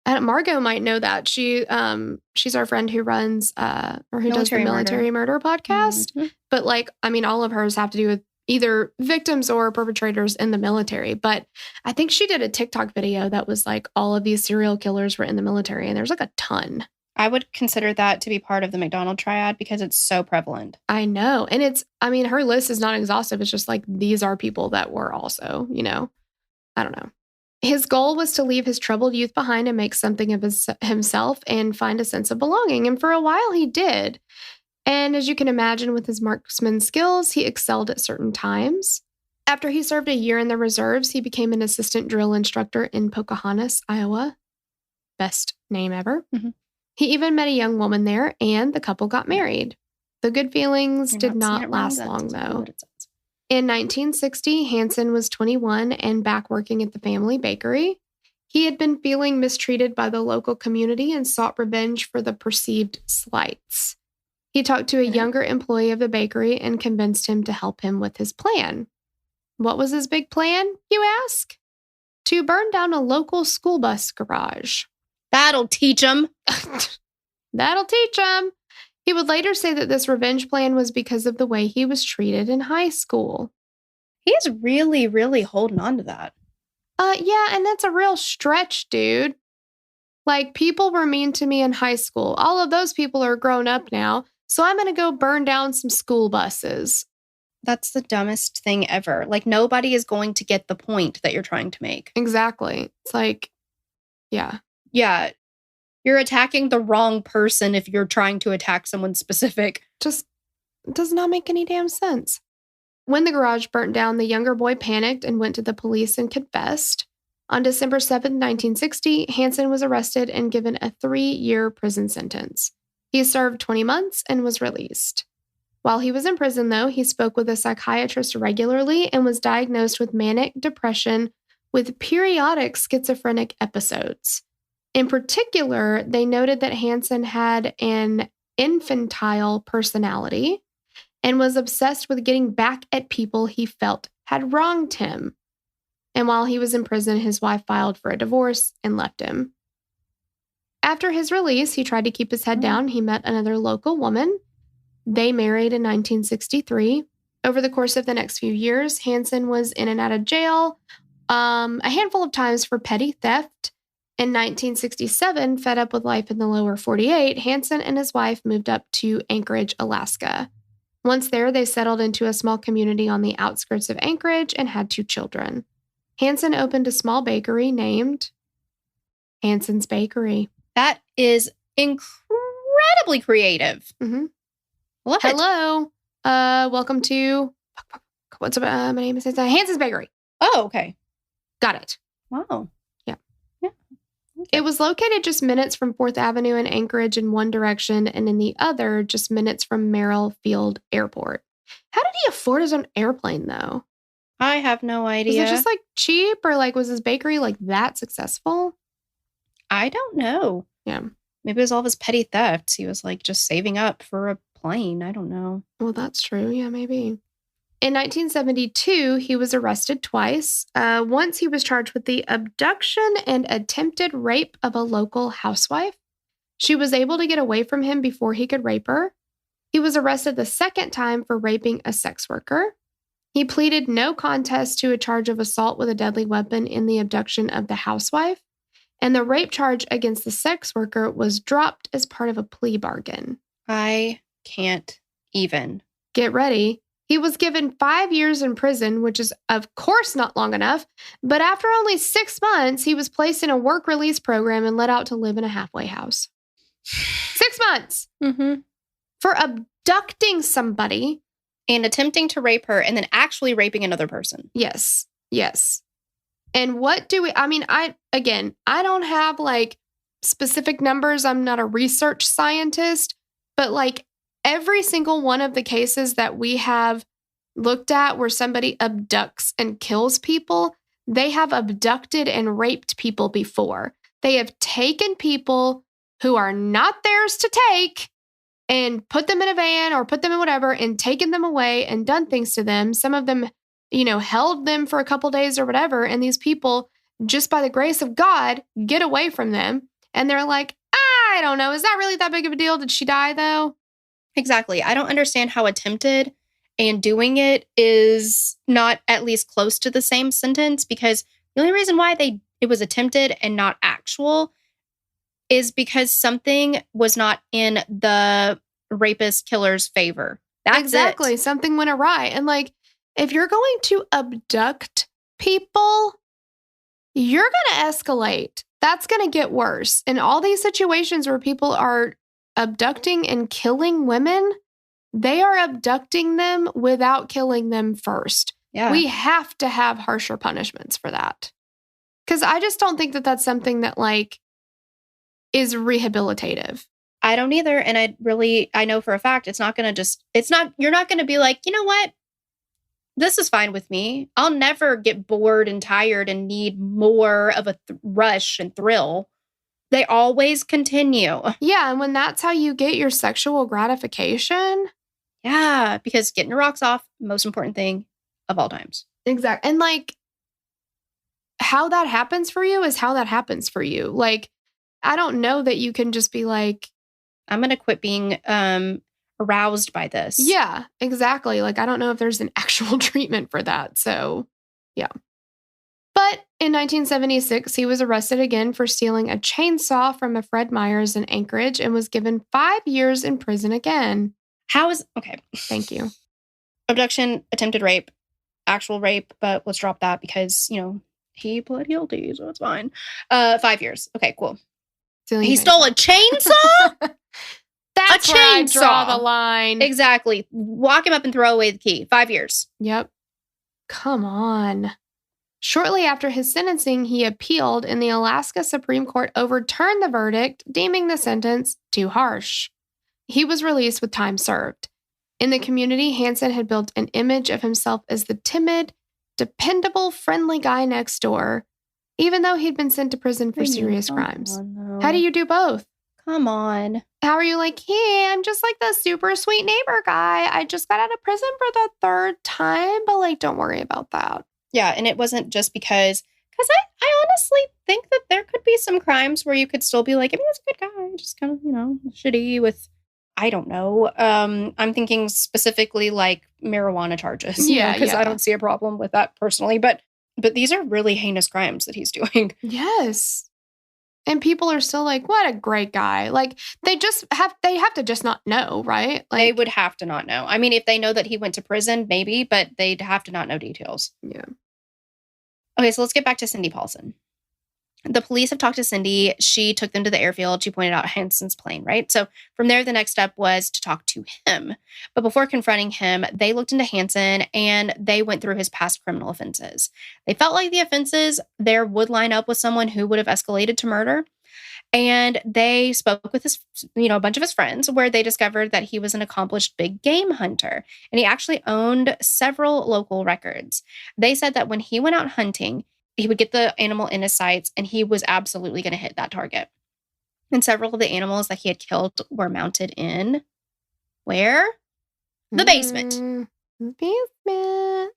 Speaker 1: Margot might know that. She's our friend who runs or who does the Military Murder podcast. Mm-hmm. But all of hers have to do with either victims or perpetrators in the military. But I think she did a TikTok video that was like all of these serial killers were in the military, and there's like a ton.
Speaker 2: I would consider that to be part of the McDonald triad because it's so prevalent.
Speaker 1: I know. And her list is not exhaustive. It's just like, these are people that were also, I don't know. His goal was to leave his troubled youth behind and make something of himself and find a sense of belonging. And for a while he did. And as you can imagine, with his marksman skills, he excelled at certain times. After he served a year in the reserves, he became an assistant drill instructor in Pocahontas, Iowa. Best name ever. Mm-hmm. He even met a young woman there, and the couple got married. The good feelings did not last long, though. In 1960, Hansen was 21 and back working at the family bakery. He had been feeling mistreated by the local community and sought revenge for the perceived slights. He talked to a younger employee of the bakery and convinced him to help him with his plan. What was his big plan, you ask? To burn down a local school bus garage.
Speaker 2: That'll teach him.
Speaker 1: That'll teach him. He would later say that this revenge plan was because of the way he was treated in high school.
Speaker 2: He's really, really holding on to that.
Speaker 1: Yeah, and that's a real stretch, dude. Like, people were mean to me in high school. All of those people are grown up now, so I'm going to go burn down some school buses.
Speaker 2: That's the dumbest thing ever. Like, nobody is going to get the point that you're trying to make.
Speaker 1: Exactly. It's like, yeah.
Speaker 2: Yeah. You're attacking the wrong person if you're trying to attack someone specific.
Speaker 1: Just does not make any damn sense. When the garage burnt down, the younger boy panicked and went to the police and confessed. On December 7th, 1960, Hansen was arrested and given a 3-year prison sentence. He served 20 months and was released. While he was in prison, though, he spoke with a psychiatrist regularly and was diagnosed with manic depression with periodic schizophrenic episodes. In particular, they noted that Hansen had an infantile personality and was obsessed with getting back at people he felt had wronged him. And while he was in prison, his wife filed for a divorce and left him. After his release, he tried to keep his head down. He met another local woman. They married in 1963. Over the course of the next few years, Hansen was in and out of jail a handful of times for petty theft. In 1967, fed up with life in the lower 48, Hansen and his wife moved up to Anchorage, Alaska. Once there, they settled into a small community on the outskirts of Anchorage and had 2 children. Hansen opened a small bakery named Hansen's Bakery.
Speaker 2: That is incredibly creative.
Speaker 1: Mm-hmm.
Speaker 2: Love it.
Speaker 1: Hello. Welcome to, what's up? My name is Hansen's Bakery.
Speaker 2: Oh, okay.
Speaker 1: Got it.
Speaker 2: Wow.
Speaker 1: Yeah. It was located just minutes from 4th Avenue in Anchorage in one direction, and in the other, just minutes from Merrill Field Airport. How did he afford his own airplane, though?
Speaker 2: I have no idea.
Speaker 1: Was it just like cheap, or like was his bakery like that successful?
Speaker 2: I don't know.
Speaker 1: Yeah.
Speaker 2: Maybe it was all of his petty thefts. He was like just saving up for a plane. I don't know.
Speaker 1: Well, that's true. Yeah, maybe. In 1972, he was arrested twice. Once he was charged with the abduction and attempted rape of a local housewife. She was able to get away from him before he could rape her. He was arrested the second time for raping a sex worker. He pleaded no contest to a charge of assault with a deadly weapon in the abduction of the housewife. And the rape charge against the sex worker was dropped as part of a plea bargain.
Speaker 2: I can't even.
Speaker 1: Get ready. He was given 5 years in prison, which is, of course, not long enough. But after only 6 months, he was placed in a work release program and let out to live in a halfway house. 6 months for abducting somebody.
Speaker 2: And attempting to rape her and then actually raping another person.
Speaker 1: Yes. Yes. And what do we, I don't have like specific numbers. I'm not a research scientist, but like every single one of the cases that we have looked at where somebody abducts and kills people, they have abducted and raped people before. They have taken people who are not theirs to take and put them in a van or put them in whatever and taken them away and done things to them. Some of them, held them for a couple days or whatever. And these people, just by the grace of God, get away from them. And they're like, I don't know. Is that really that big of a deal? Did she die though?
Speaker 2: Exactly. I don't understand how attempted and doing it is not at least close to the same sentence, because the only reason why it was attempted and not actual is because something was not in the rapist killer's favor. That's
Speaker 1: exactly.
Speaker 2: It.
Speaker 1: Something went awry. And like, if you're going to abduct people, you're going to escalate. That's going to get worse. In all these situations where people are abducting and killing women, they are abducting them without killing them first.
Speaker 2: Yeah.
Speaker 1: We have to have harsher punishments for that. Because I just don't think that that's something that like is rehabilitative.
Speaker 2: I don't either. And I know for a fact you're not going to be like, you know what? This is fine with me. I'll never get bored and tired and need more of a rush and thrill. They always continue.
Speaker 1: Yeah. And when that's how you get your sexual gratification.
Speaker 2: Yeah. Because getting your rocks off, most important thing of all times.
Speaker 1: Exactly. And like how that happens for you is how that happens for you. Like, I don't know that you can just be like,
Speaker 2: I'm going to quit being aroused by this.
Speaker 1: Yeah, exactly. Like, I don't know if there's an actual treatment for that. So, yeah. But in 1976, he was arrested again for stealing a chainsaw from a Fred Meyer's in Anchorage and was given 5 years in prison again.
Speaker 2: Okay.
Speaker 1: Thank you.
Speaker 2: Abduction, attempted rape, actual rape, but let's drop that because, he pled guilty, so it's fine. 5 years. Okay, cool. He stole a chainsaw?
Speaker 1: That's where I draw the line.
Speaker 2: Exactly. Walk him up and throw away the key. 5 years.
Speaker 1: Yep. Come on. Shortly after his sentencing, he appealed, and the Alaska Supreme Court overturned the verdict, deeming the sentence too harsh. He was released with time served. In the community, Hansen had built an image of himself as the timid, dependable, friendly guy next door, even though he'd been sent to prison for serious crimes. How do you do both?
Speaker 2: Come on.
Speaker 1: How are you like, hey, I'm just like the super sweet neighbor guy. I just got out of prison for the 3rd time, but like, don't worry about that.
Speaker 2: Yeah, and it wasn't just because I honestly think that there could be some crimes where you could still be like, I mean, he's a good guy, just kind of, shitty with, I don't know. I'm thinking specifically like marijuana charges.
Speaker 1: Yeah,
Speaker 2: because I don't see a problem with that personally. But these are really heinous crimes that he's doing.
Speaker 1: Yes. And people are still like, what a great guy. Like, they have to just not know, right? Like,
Speaker 2: they would have to not know. I mean, if they know that he went to prison, maybe, but they'd have to not know details.
Speaker 1: Yeah.
Speaker 2: Okay, so let's get back to Cindy Paulson. The police have talked to Cindy. She took them to the airfield. She pointed out Hansen's plane, right? So from there, the next step was to talk to him. But before confronting him, they looked into Hansen and they went through his past criminal offenses. They felt like the offenses there would line up with someone who would have escalated to murder. And they spoke with his, a bunch of his friends where they discovered that he was an accomplished big game hunter. And he actually owned several local records. They said that when he went out hunting, he would get the animal in his sights and he was absolutely going to hit that target. And several of the animals that he had killed were mounted in where? The basement.
Speaker 1: Basement.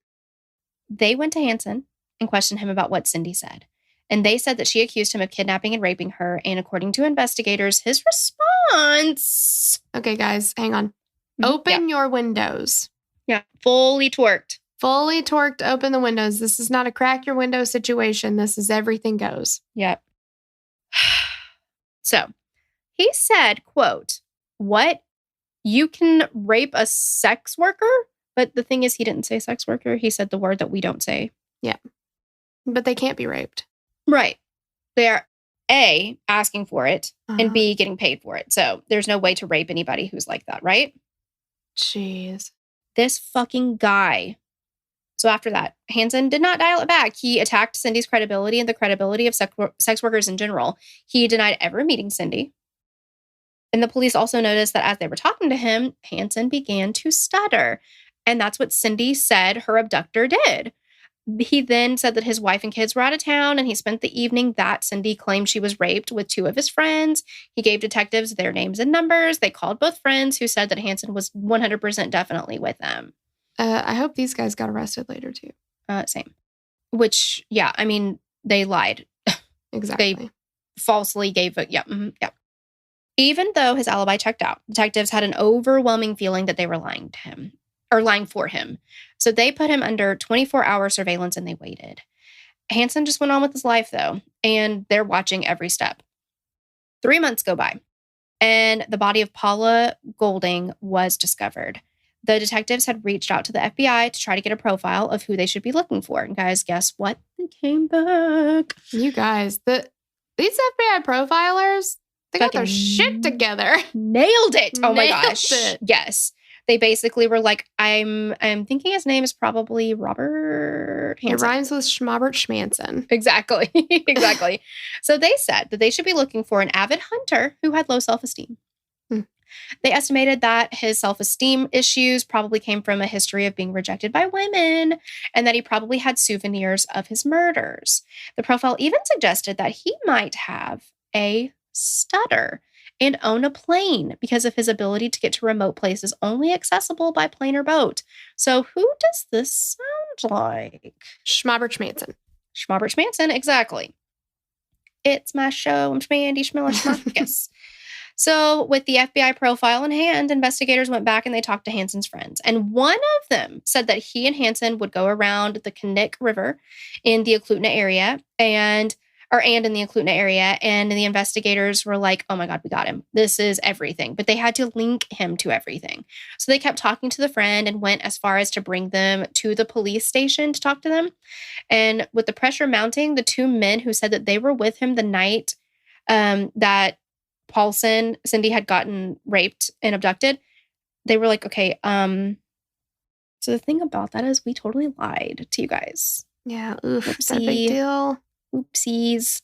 Speaker 2: They went to Hansen and questioned him about what Cindy said. And they said that she accused him of kidnapping and raping her. And according to investigators, his response...
Speaker 1: Okay, guys, hang on. Open your windows.
Speaker 2: Yeah, fully torqued.
Speaker 1: Fully torqued, open the windows. This is not a crack your window situation. This is everything goes.
Speaker 2: Yep. So he said, quote, "What? You can rape a sex worker?" But the thing is, he didn't say sex worker. He said the word that we don't say.
Speaker 1: Yeah. But they can't be raped.
Speaker 2: Right. They're A, asking for it, and B, getting paid for it. So there's no way to rape anybody who's like that, right?
Speaker 1: Jeez.
Speaker 2: This fucking guy. So after that, Hansen did not dial it back. He attacked Cindy's credibility and the credibility of sex workers in general. He denied ever meeting Cindy. And the police also noticed that as they were talking to him, Hansen began to stutter. And that's what Cindy said her abductor did. He then said that his wife and kids were out of town and he spent the evening that Cindy claimed she was raped with two of his friends. He gave detectives their names and numbers. They called both friends who said that Hansen was 100% definitely with them.
Speaker 1: I hope these guys got arrested later too.
Speaker 2: Same. Which, yeah, I mean, they lied.
Speaker 1: Exactly.
Speaker 2: They falsely gave it. Yeah. Yeah. Even though his alibi checked out, detectives had an overwhelming feeling that they were lying to him. Or lying for him. So they put him under 24-hour surveillance and they waited. Hansen just went on with his life, though, and they're watching every step. 3 months go by, and the body of Paula Golding was discovered. The detectives had reached out to the FBI to try to get a profile of who they should be looking for. And guys, guess what? They came back.
Speaker 1: You guys, these FBI profilers, they got their shit together.
Speaker 2: Nailed it. Oh my
Speaker 1: Nailed
Speaker 2: gosh.
Speaker 1: it.
Speaker 2: Yes. They basically were like, I'm thinking his name is probably Robert Hansen.
Speaker 1: It rhymes with Schmobert Schmanson.
Speaker 2: Exactly. Exactly. So they said that they should be looking for an avid hunter who had low self-esteem. They estimated that his self-esteem issues probably came from a history of being rejected by women and that he probably had souvenirs of his murders. The profile even suggested that he might have a stutter and own a plane because of his ability to get to remote places only accessible by plane or boat. So who does this sound like?
Speaker 1: Schmobert Schmanson.
Speaker 2: Schmobert Schmanson, exactly. It's my show. I'm Schmandy Schmiller Schmarkus. So with the FBI profile in hand, investigators went back and they talked to Hansen's friends. And one of them said that he and Hansen would go around the Knik River in the Eklutna area and in the Eklutna area. And the investigators were like, oh my God, we got him. This is everything. But they had to link him to everything. So they kept talking to the friend and went as far as to bring them to the police station to talk to them. And with the pressure mounting, the two men who said that they were with him the night that Paulson, Cindy had gotten raped and abducted, they were like, okay, so the thing about that is we totally lied to you guys.
Speaker 1: Yeah, oof, it's a big deal.
Speaker 2: Oopsies.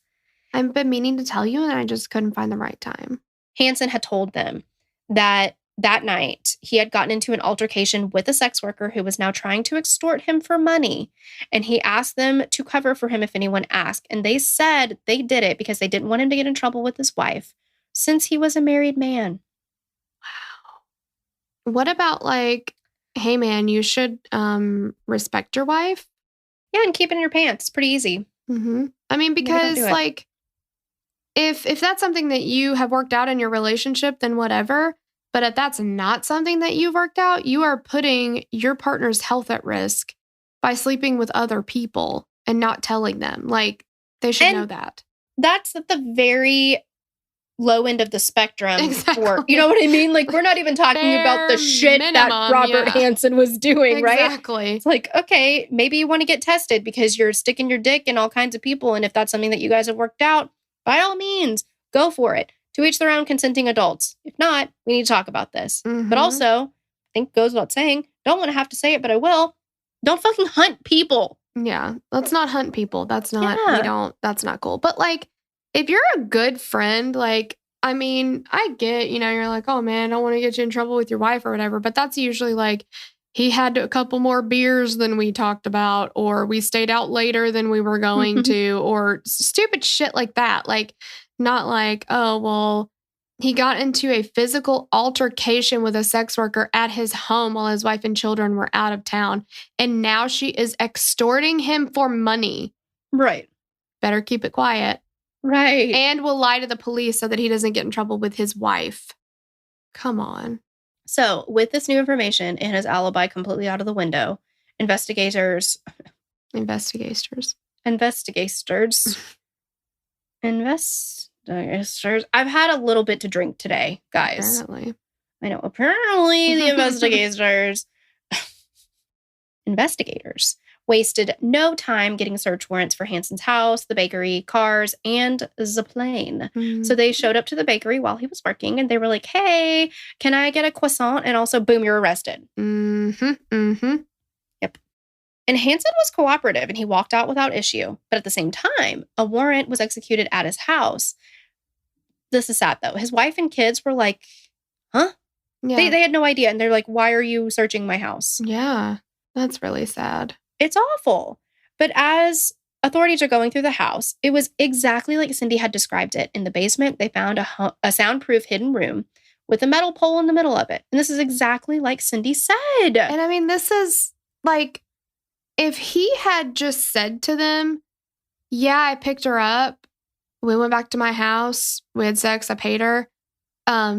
Speaker 1: I've been meaning to tell you and I just couldn't find the right time.
Speaker 2: Hansen had told them that night he had gotten into an altercation with a sex worker who was now trying to extort him for money. And he asked them to cover for him if anyone asked. And they said they did it because they didn't want him to get in trouble with his wife since he was a married man.
Speaker 1: Wow. What about like, hey man, you should respect your wife?
Speaker 2: Yeah, and keep it in your pants. It's pretty easy.
Speaker 1: Mm-hmm. I mean, because like, if that's something that you have worked out in your relationship, then whatever. But if that's not something that you've worked out, you are putting your partner's health at risk by sleeping with other people and not telling them. Like, they should know that.
Speaker 2: That's at the very low end of the spectrum.
Speaker 1: Exactly.
Speaker 2: For, you know what I mean? Like, we're not even talking about the shit
Speaker 1: minimum,
Speaker 2: that Robert Hansen was doing, right?
Speaker 1: Exactly.
Speaker 2: It's like, okay, maybe you want to get tested because you're sticking your dick in all kinds of people. And if that's something that you guys have worked out, by all means, go for it. To each their own, consenting adults. If not, we need to talk about this. But also, I think goes without saying, don't want to have to say it, but I will. Don't fucking hunt people.
Speaker 1: Yeah. Let's not hunt people. That's not, that's not cool. But like, if you're a good friend, like, I mean, I get, you're like, oh man, I don't want to get you in trouble with your wife or whatever. But that's usually like, he had a couple more beers than we talked about, or we stayed out later than we were going to, or stupid shit like that. Like, not like, oh, well, he got into a physical altercation with a sex worker at his home while his wife and children were out of town. And now she is extorting him for money.
Speaker 2: Right.
Speaker 1: Better keep it quiet.
Speaker 2: Right.
Speaker 1: And will lie to the police so that he doesn't get in trouble with his wife. Come on.
Speaker 2: So, with this new information and his alibi completely out of the window, investigators. I've had a little bit to drink today, guys.
Speaker 1: Apparently.
Speaker 2: I know. Apparently, the investigators wasted no time getting search warrants for Hansen's house, the bakery, cars, and the plane. So they showed up to the bakery while he was working, and they were like, hey, can I get a croissant? And also, boom, you're arrested. Yep. And Hansen was cooperative, and he walked out without issue. But at the same time, a warrant was executed at his house. This is sad, though. His wife and kids were like, huh? Yeah. They had no idea. And they're like, why are you searching my house?
Speaker 1: Yeah, that's really sad.
Speaker 2: It's awful. But as authorities are going through the house, it was exactly like Cindy had described it. In the basement, they found a soundproof hidden room with a metal pole in the middle of it. And this is exactly like Cindy said.
Speaker 1: And I mean, this is like, if he had just said to them, yeah, I picked her up. We went back to my house. We had sex. I paid her.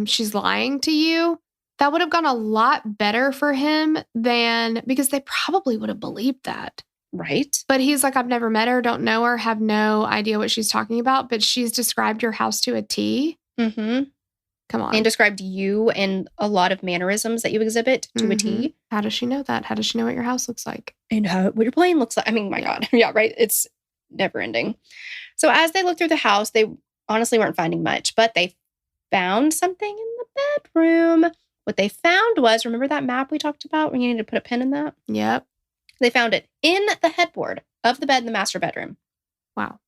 Speaker 1: She's lying to you. That would have gone a lot better for him because they probably would have believed that.
Speaker 2: Right.
Speaker 1: But he's like, I've never met her, don't know her, have no idea what she's talking about, but she's described your house to a T.
Speaker 2: Mm-hmm.
Speaker 1: Come on.
Speaker 2: And described you and a lot of mannerisms that you exhibit to a T.
Speaker 1: How does she know that? How does she know what your house looks like?
Speaker 2: And what your plane looks like? I mean, my God. Yeah, right. It's never ending. So as they looked through the house, they honestly weren't finding much, but they found something in the bedroom. What they found was, remember that map we talked about when you need to put a pin in that?
Speaker 1: Yep.
Speaker 2: They found it in the headboard of the bed in the master bedroom.
Speaker 1: Wow.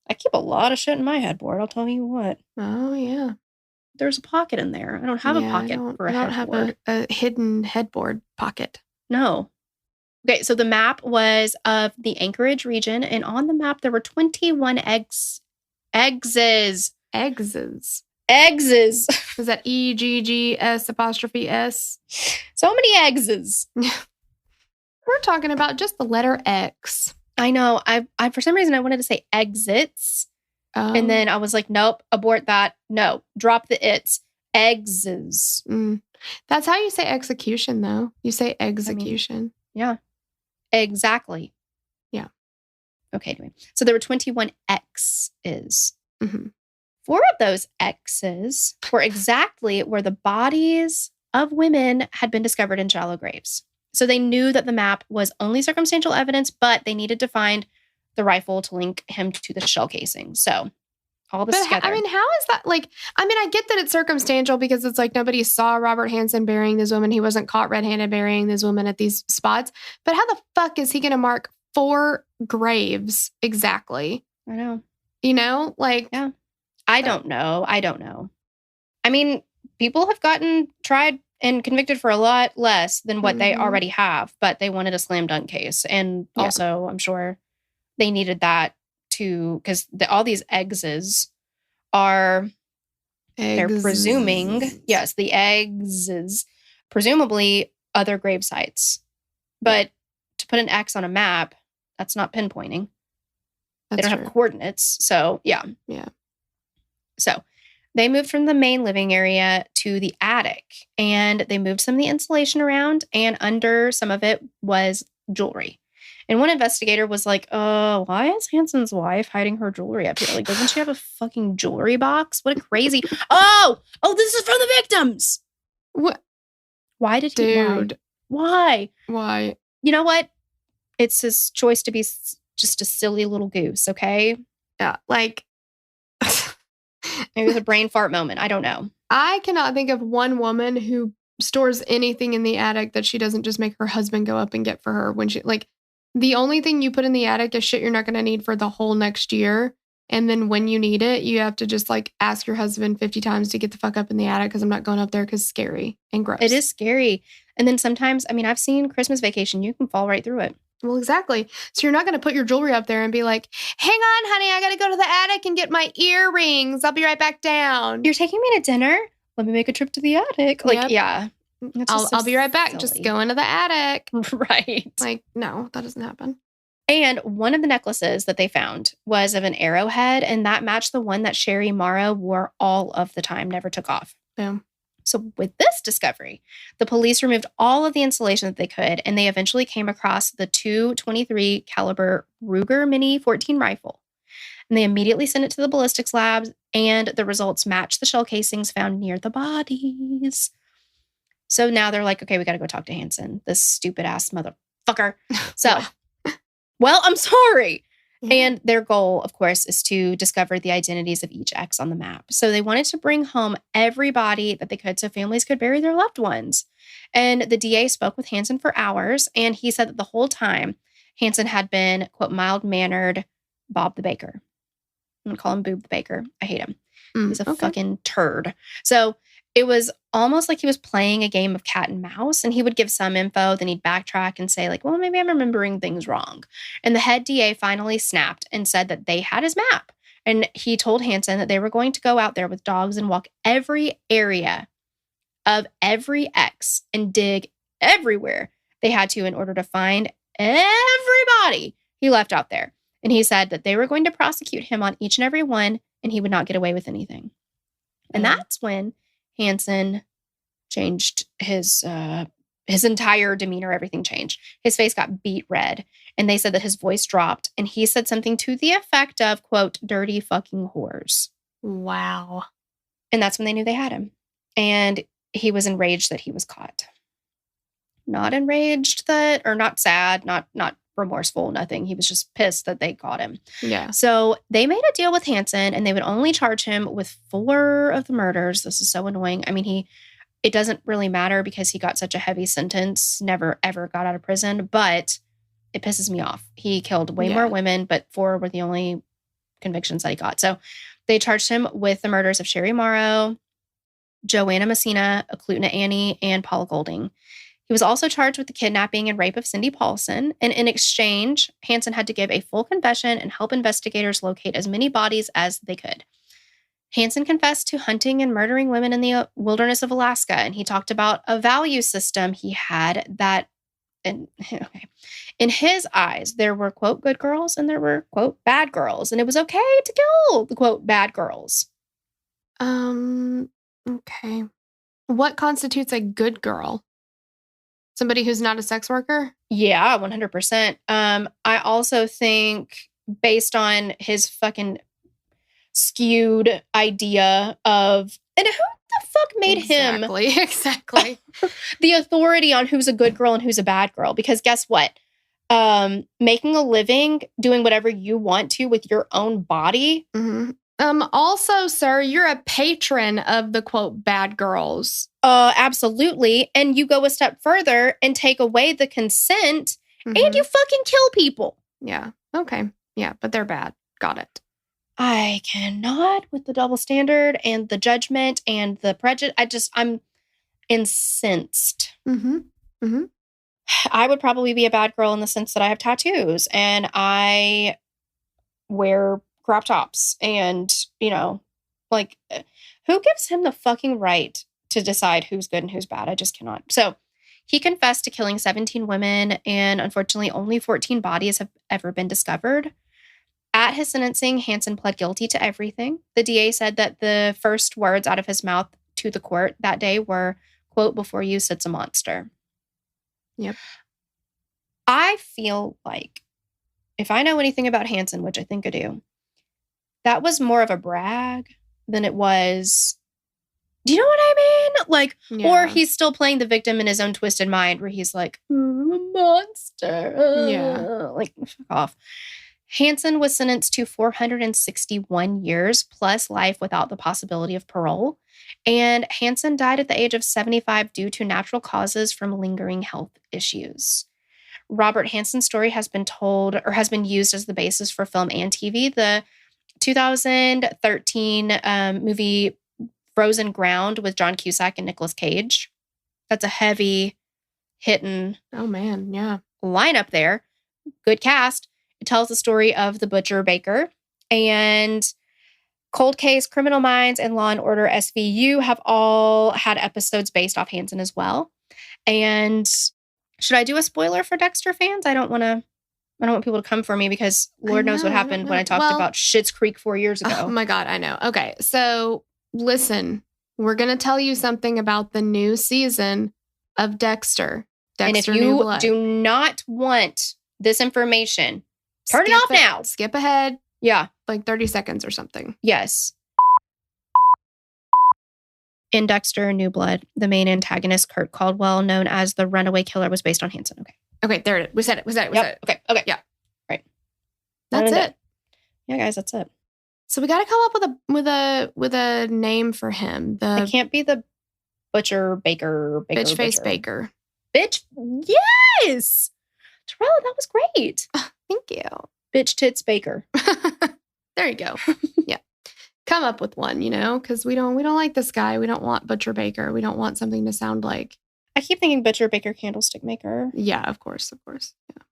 Speaker 2: I keep a lot of shit in my headboard, I'll tell you what.
Speaker 1: Oh, yeah.
Speaker 2: There's a pocket in there. I don't have a pocket for a headboard.
Speaker 1: I don't have a hidden headboard pocket.
Speaker 2: No. Okay, so the map was of the Anchorage region, and on the map there were 21 eggses. Eggses.
Speaker 1: Is that EGGS'?
Speaker 2: So many eggses.
Speaker 1: We're talking about just the letter X.
Speaker 2: I know. I for some reason I wanted to say exits. And then I was like, nope, abort that. No, drop the it's. Eggses.
Speaker 1: That's how you say execution, though. You say execution.
Speaker 2: I mean, yeah. Exactly.
Speaker 1: Yeah.
Speaker 2: Okay, anyway. So there were 21 X's. 4 of those X's were exactly where the bodies of women had been discovered in shallow graves. So they knew that the map was only circumstantial evidence, but they needed to find the rifle to link him to the shell casing. So all this together.
Speaker 1: I mean, how is that? Like, I mean, I get that it's circumstantial because it's like nobody saw Robert Hansen burying this woman. He wasn't caught red-handed burying this woman at these spots. But how the fuck is he going to mark 4 graves exactly?
Speaker 2: I know.
Speaker 1: Like.
Speaker 2: Yeah. I don't know. I mean, people have gotten tried and convicted for a lot less than what they already have, but they wanted a slam dunk case. And also, I'm sure they needed that too, because all these eggses are, they're presuming, yes, the eggses, presumably other grave sites. But to put an X on a map, that's not pinpointing. They don't have coordinates. So, yeah.
Speaker 1: Yeah.
Speaker 2: So they moved from the main living area to the attic, and they moved some of the insulation around, and under some of it was jewelry. And one investigator was like, why is Hansen's wife hiding her jewelry up here? Like, doesn't she have a fucking jewelry box? What a crazy... Oh, this is from the victims!
Speaker 1: What?
Speaker 2: Why did he...
Speaker 1: Dude.
Speaker 2: Why?
Speaker 1: Why?
Speaker 2: You know what? It's his choice to be just a silly little goose, okay?
Speaker 1: Yeah, like...
Speaker 2: Maybe it was a brain fart moment. I don't know.
Speaker 1: I cannot think of one woman who stores anything in the attic that she doesn't just make her husband go up and get for her when she... Like, the only thing you put in the attic is shit you're not going to need for the whole next year. And then when you need it, you have to just like ask your husband 50 times to get the fuck up in the attic because I'm not going up there because it's scary and gross.
Speaker 2: It is scary. And then sometimes, I mean, I've seen Christmas Vacation. You can fall right through it.
Speaker 1: Well, exactly. So you're not going to put your jewelry up there and be like, hang on, honey, I got to go to the attic and get my earrings. I'll be right back down.
Speaker 2: You're taking me to dinner? Let me make a trip to the attic. Like,
Speaker 1: Yep.
Speaker 2: Yeah.
Speaker 1: I'll be right back.
Speaker 2: Silly.
Speaker 1: Just go into the attic.
Speaker 2: Right.
Speaker 1: Like, no, that doesn't happen.
Speaker 2: And one of the necklaces that they found was of an arrowhead, and that matched the one that Sherry Morrow wore all of the time, never took off.
Speaker 1: Boom.
Speaker 2: So with this discovery, the police removed all of the insulation that they could, and they eventually came across the .223 caliber Ruger Mini 14 rifle. And they immediately sent it to the ballistics labs, and the results matched the shell casings found near the bodies. So now they're like, okay, we got to go talk to Hansen, this stupid ass motherfucker. So, well, I'm sorry.
Speaker 1: Yeah.
Speaker 2: And their goal, of course, is to discover the identities of each X on the map. So they wanted to bring home everybody that they could so families could bury their loved ones. And the DA spoke with Hansen for hours, and he said that the whole time Hansen had been, quote, mild-mannered Bob the Baker. I'm going to call him Boob the Baker. I hate him. He's a fucking turd. So it was almost like he was playing a game of cat and mouse, and he would give some info, then he'd backtrack and say, like, well, maybe I'm remembering things wrong. And the head DA finally snapped and said that they had his map. And he told Hansen that they were going to go out there with dogs and walk every area of every X and dig everywhere they had to in order to find everybody he left out there. And he said that they were going to prosecute him on each and every one, and he would not get away with anything. And that's when Hansen changed his entire demeanor. Everything changed. His face got beet red, and they said that his voice dropped, and he said something to the effect of, quote, dirty fucking whores.
Speaker 1: Wow.
Speaker 2: And that's when they knew they had him. And he was enraged that he was caught. Not enraged that, or not sad, not remorseful, nothing. He was just pissed that they caught him.
Speaker 1: Yeah.
Speaker 2: So they made a deal with Hansen, and they would only charge him with 4 of the murders. This is so annoying. I mean, it doesn't really matter because he got such a heavy sentence, never ever got out of prison, but it pisses me off. He killed way more women, but 4 were the only convictions that he got. So they charged him with the murders of Sherry Morrow, Joanna Messina, Eklutna Annie, and Paula Golding. He was also charged with the kidnapping and rape of Cindy Paulson, and in exchange, Hansen had to give a full confession and help investigators locate as many bodies as they could. Hansen confessed to hunting and murdering women in the wilderness of Alaska, and he talked about a value system he had that, in his eyes, there were, quote, good girls and there were, quote, bad girls, and it was okay to kill the, quote, bad girls.
Speaker 1: Okay. What constitutes a good girl? Somebody who's not a sex worker?
Speaker 2: Yeah, 100%. I also think based on his fucking skewed idea of, and who the fuck made him
Speaker 1: exactly
Speaker 2: the authority on who's a good girl and who's a bad girl? Because guess what? Making a living, doing whatever you want to with your own body.
Speaker 1: Mm-hmm. Also, sir, you're a patron of the, quote, bad girls.
Speaker 2: Absolutely. And you go a step further and take away the consent, and you fucking kill people.
Speaker 1: Yeah. Okay. Yeah, but they're bad. Got it.
Speaker 2: I cannot with the double standard and the judgment and the prejudice. I'm incensed. I would probably be a bad girl in the sense that I have tattoos and I wear crop tops and, like, who gives him the fucking right to decide who's good and who's bad? I just cannot. So he confessed to killing 17 women, and unfortunately only 14 bodies have ever been discovered. At his sentencing, Hansen pled guilty to everything. The DA said that the first words out of his mouth to the court that day were, quote, before you sits a monster.
Speaker 1: Yep.
Speaker 2: I feel like if I know anything about Hansen, which I think I do, that was more of a brag than it was. Do you know what I mean? Like, or he's still playing the victim in his own twisted mind where he's like, I'm a monster.
Speaker 1: Yeah.
Speaker 2: Like, fuck off. Hansen was sentenced to 461 years plus life without the possibility of parole. And Hansen died at the age of 75 due to natural causes from lingering health issues. Robert Hansen's story has been told or has been used as the basis for film and TV. The 2013 movie Frozen Ground with John Cusack and Nicolas Cage. That's a heavy hitting lineup there. Good cast. It tells the story of the butcher baker. And Cold Case, Criminal Minds, and Law & Order SVU have all had episodes based off Hansen as well. And should I do a spoiler for Dexter fans? I don't want people to come for me because Lord knows what happened when I talked about Schitt's Creek 4 years ago.
Speaker 1: Oh my God, I know. Okay, so listen, we're going to tell you something about the new season of Dexter.
Speaker 2: And if you do not want this information, turn it off now.
Speaker 1: Skip ahead.
Speaker 2: Yeah.
Speaker 1: Like 30 seconds or something.
Speaker 2: Yes. In Dexter, New Blood, the main antagonist, Kurt Caldwell, known as the Runaway Killer, was based on Hansen. Okay,
Speaker 1: there it is. We said it.
Speaker 2: Okay.
Speaker 1: Yeah.
Speaker 2: Right.
Speaker 1: That's it.
Speaker 2: Yeah, guys, that's it.
Speaker 1: So we got to come up with a name for him.
Speaker 2: It can't be the butcher baker.
Speaker 1: Bitch face baker.
Speaker 2: Bitch. Yes. Terrell, that was great.
Speaker 1: Thank you.
Speaker 2: Bitch tits baker.
Speaker 1: There you go. Yeah. Come up with one, because we don't like this guy. We don't want butcher baker. We don't want something to sound like.
Speaker 2: I keep thinking butcher baker candlestick maker.
Speaker 1: Yeah, of course. Yeah.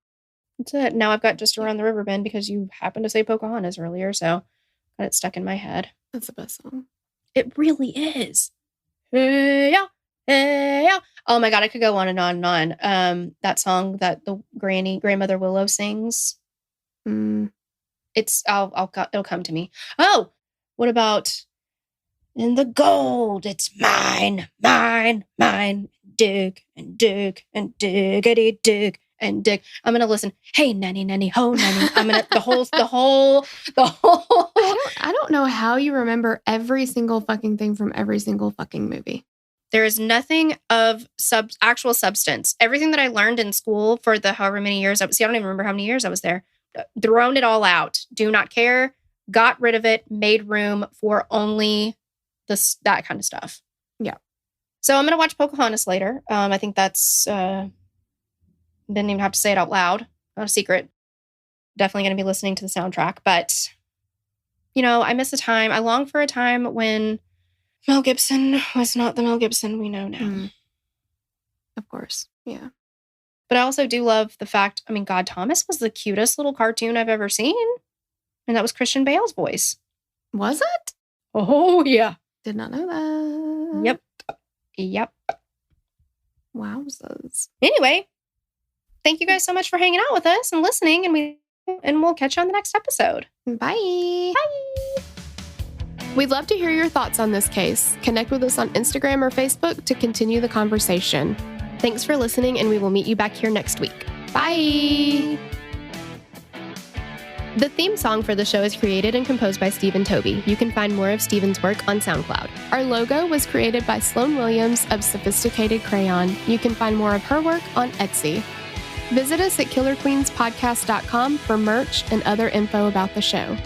Speaker 2: That's it. Now I've got Just Around the River Bend because you happened to say Pocahontas earlier, so got it stuck in my head.
Speaker 1: That's the best song.
Speaker 2: It really is. Hey, yeah. Hey, yeah. Oh my God, I could go on and on and on. That song that the grandmother Willow sings. It'll come to me. Oh, what about in the gold? It's mine, mine, mine. Dig and dig and diggity dig and dig. I'm gonna listen. Hey, nanny, nanny, ho, nanny. I'm gonna the whole.
Speaker 1: I don't know how you remember every single fucking thing from every single fucking movie.
Speaker 2: There is nothing of actual substance. Everything that I learned in school for the however many years I don't even remember how many years I was there. Thrown it all out. Do not care. Got rid of it. Made room for only that kind of stuff.
Speaker 1: Yeah.
Speaker 2: So I'm going to watch Pocahontas later. I think that's, didn't even have to say it out loud. Not a secret. Definitely going to be listening to the soundtrack. But, I miss a time. I long for a time when Mel Gibson was not the Mel Gibson we know now.
Speaker 1: Of course. Yeah.
Speaker 2: But I also do love the fact, God, Thomas was the cutest little cartoon I've ever seen. And that was Christian Bale's voice.
Speaker 1: Was it?
Speaker 2: Oh, yeah.
Speaker 1: Did not know that.
Speaker 2: Yep.
Speaker 1: Wowzers.
Speaker 2: Anyway, thank you guys so much for hanging out with us and listening. And we'll catch you on the next episode.
Speaker 1: Bye.
Speaker 2: Bye.
Speaker 1: We'd love to hear your thoughts on this case. Connect with us on Instagram or Facebook to continue the conversation.
Speaker 2: Thanks for listening, and we will meet you back here next week.
Speaker 1: Bye!
Speaker 2: The theme song for the show is created and composed by Stephen Toby. You can find more of Stephen's work on SoundCloud.
Speaker 1: Our logo was created by Sloan Williams of Sophisticated Crayon. You can find more of her work on Etsy. Visit us at killerqueenspodcast.com for merch and other info about the show.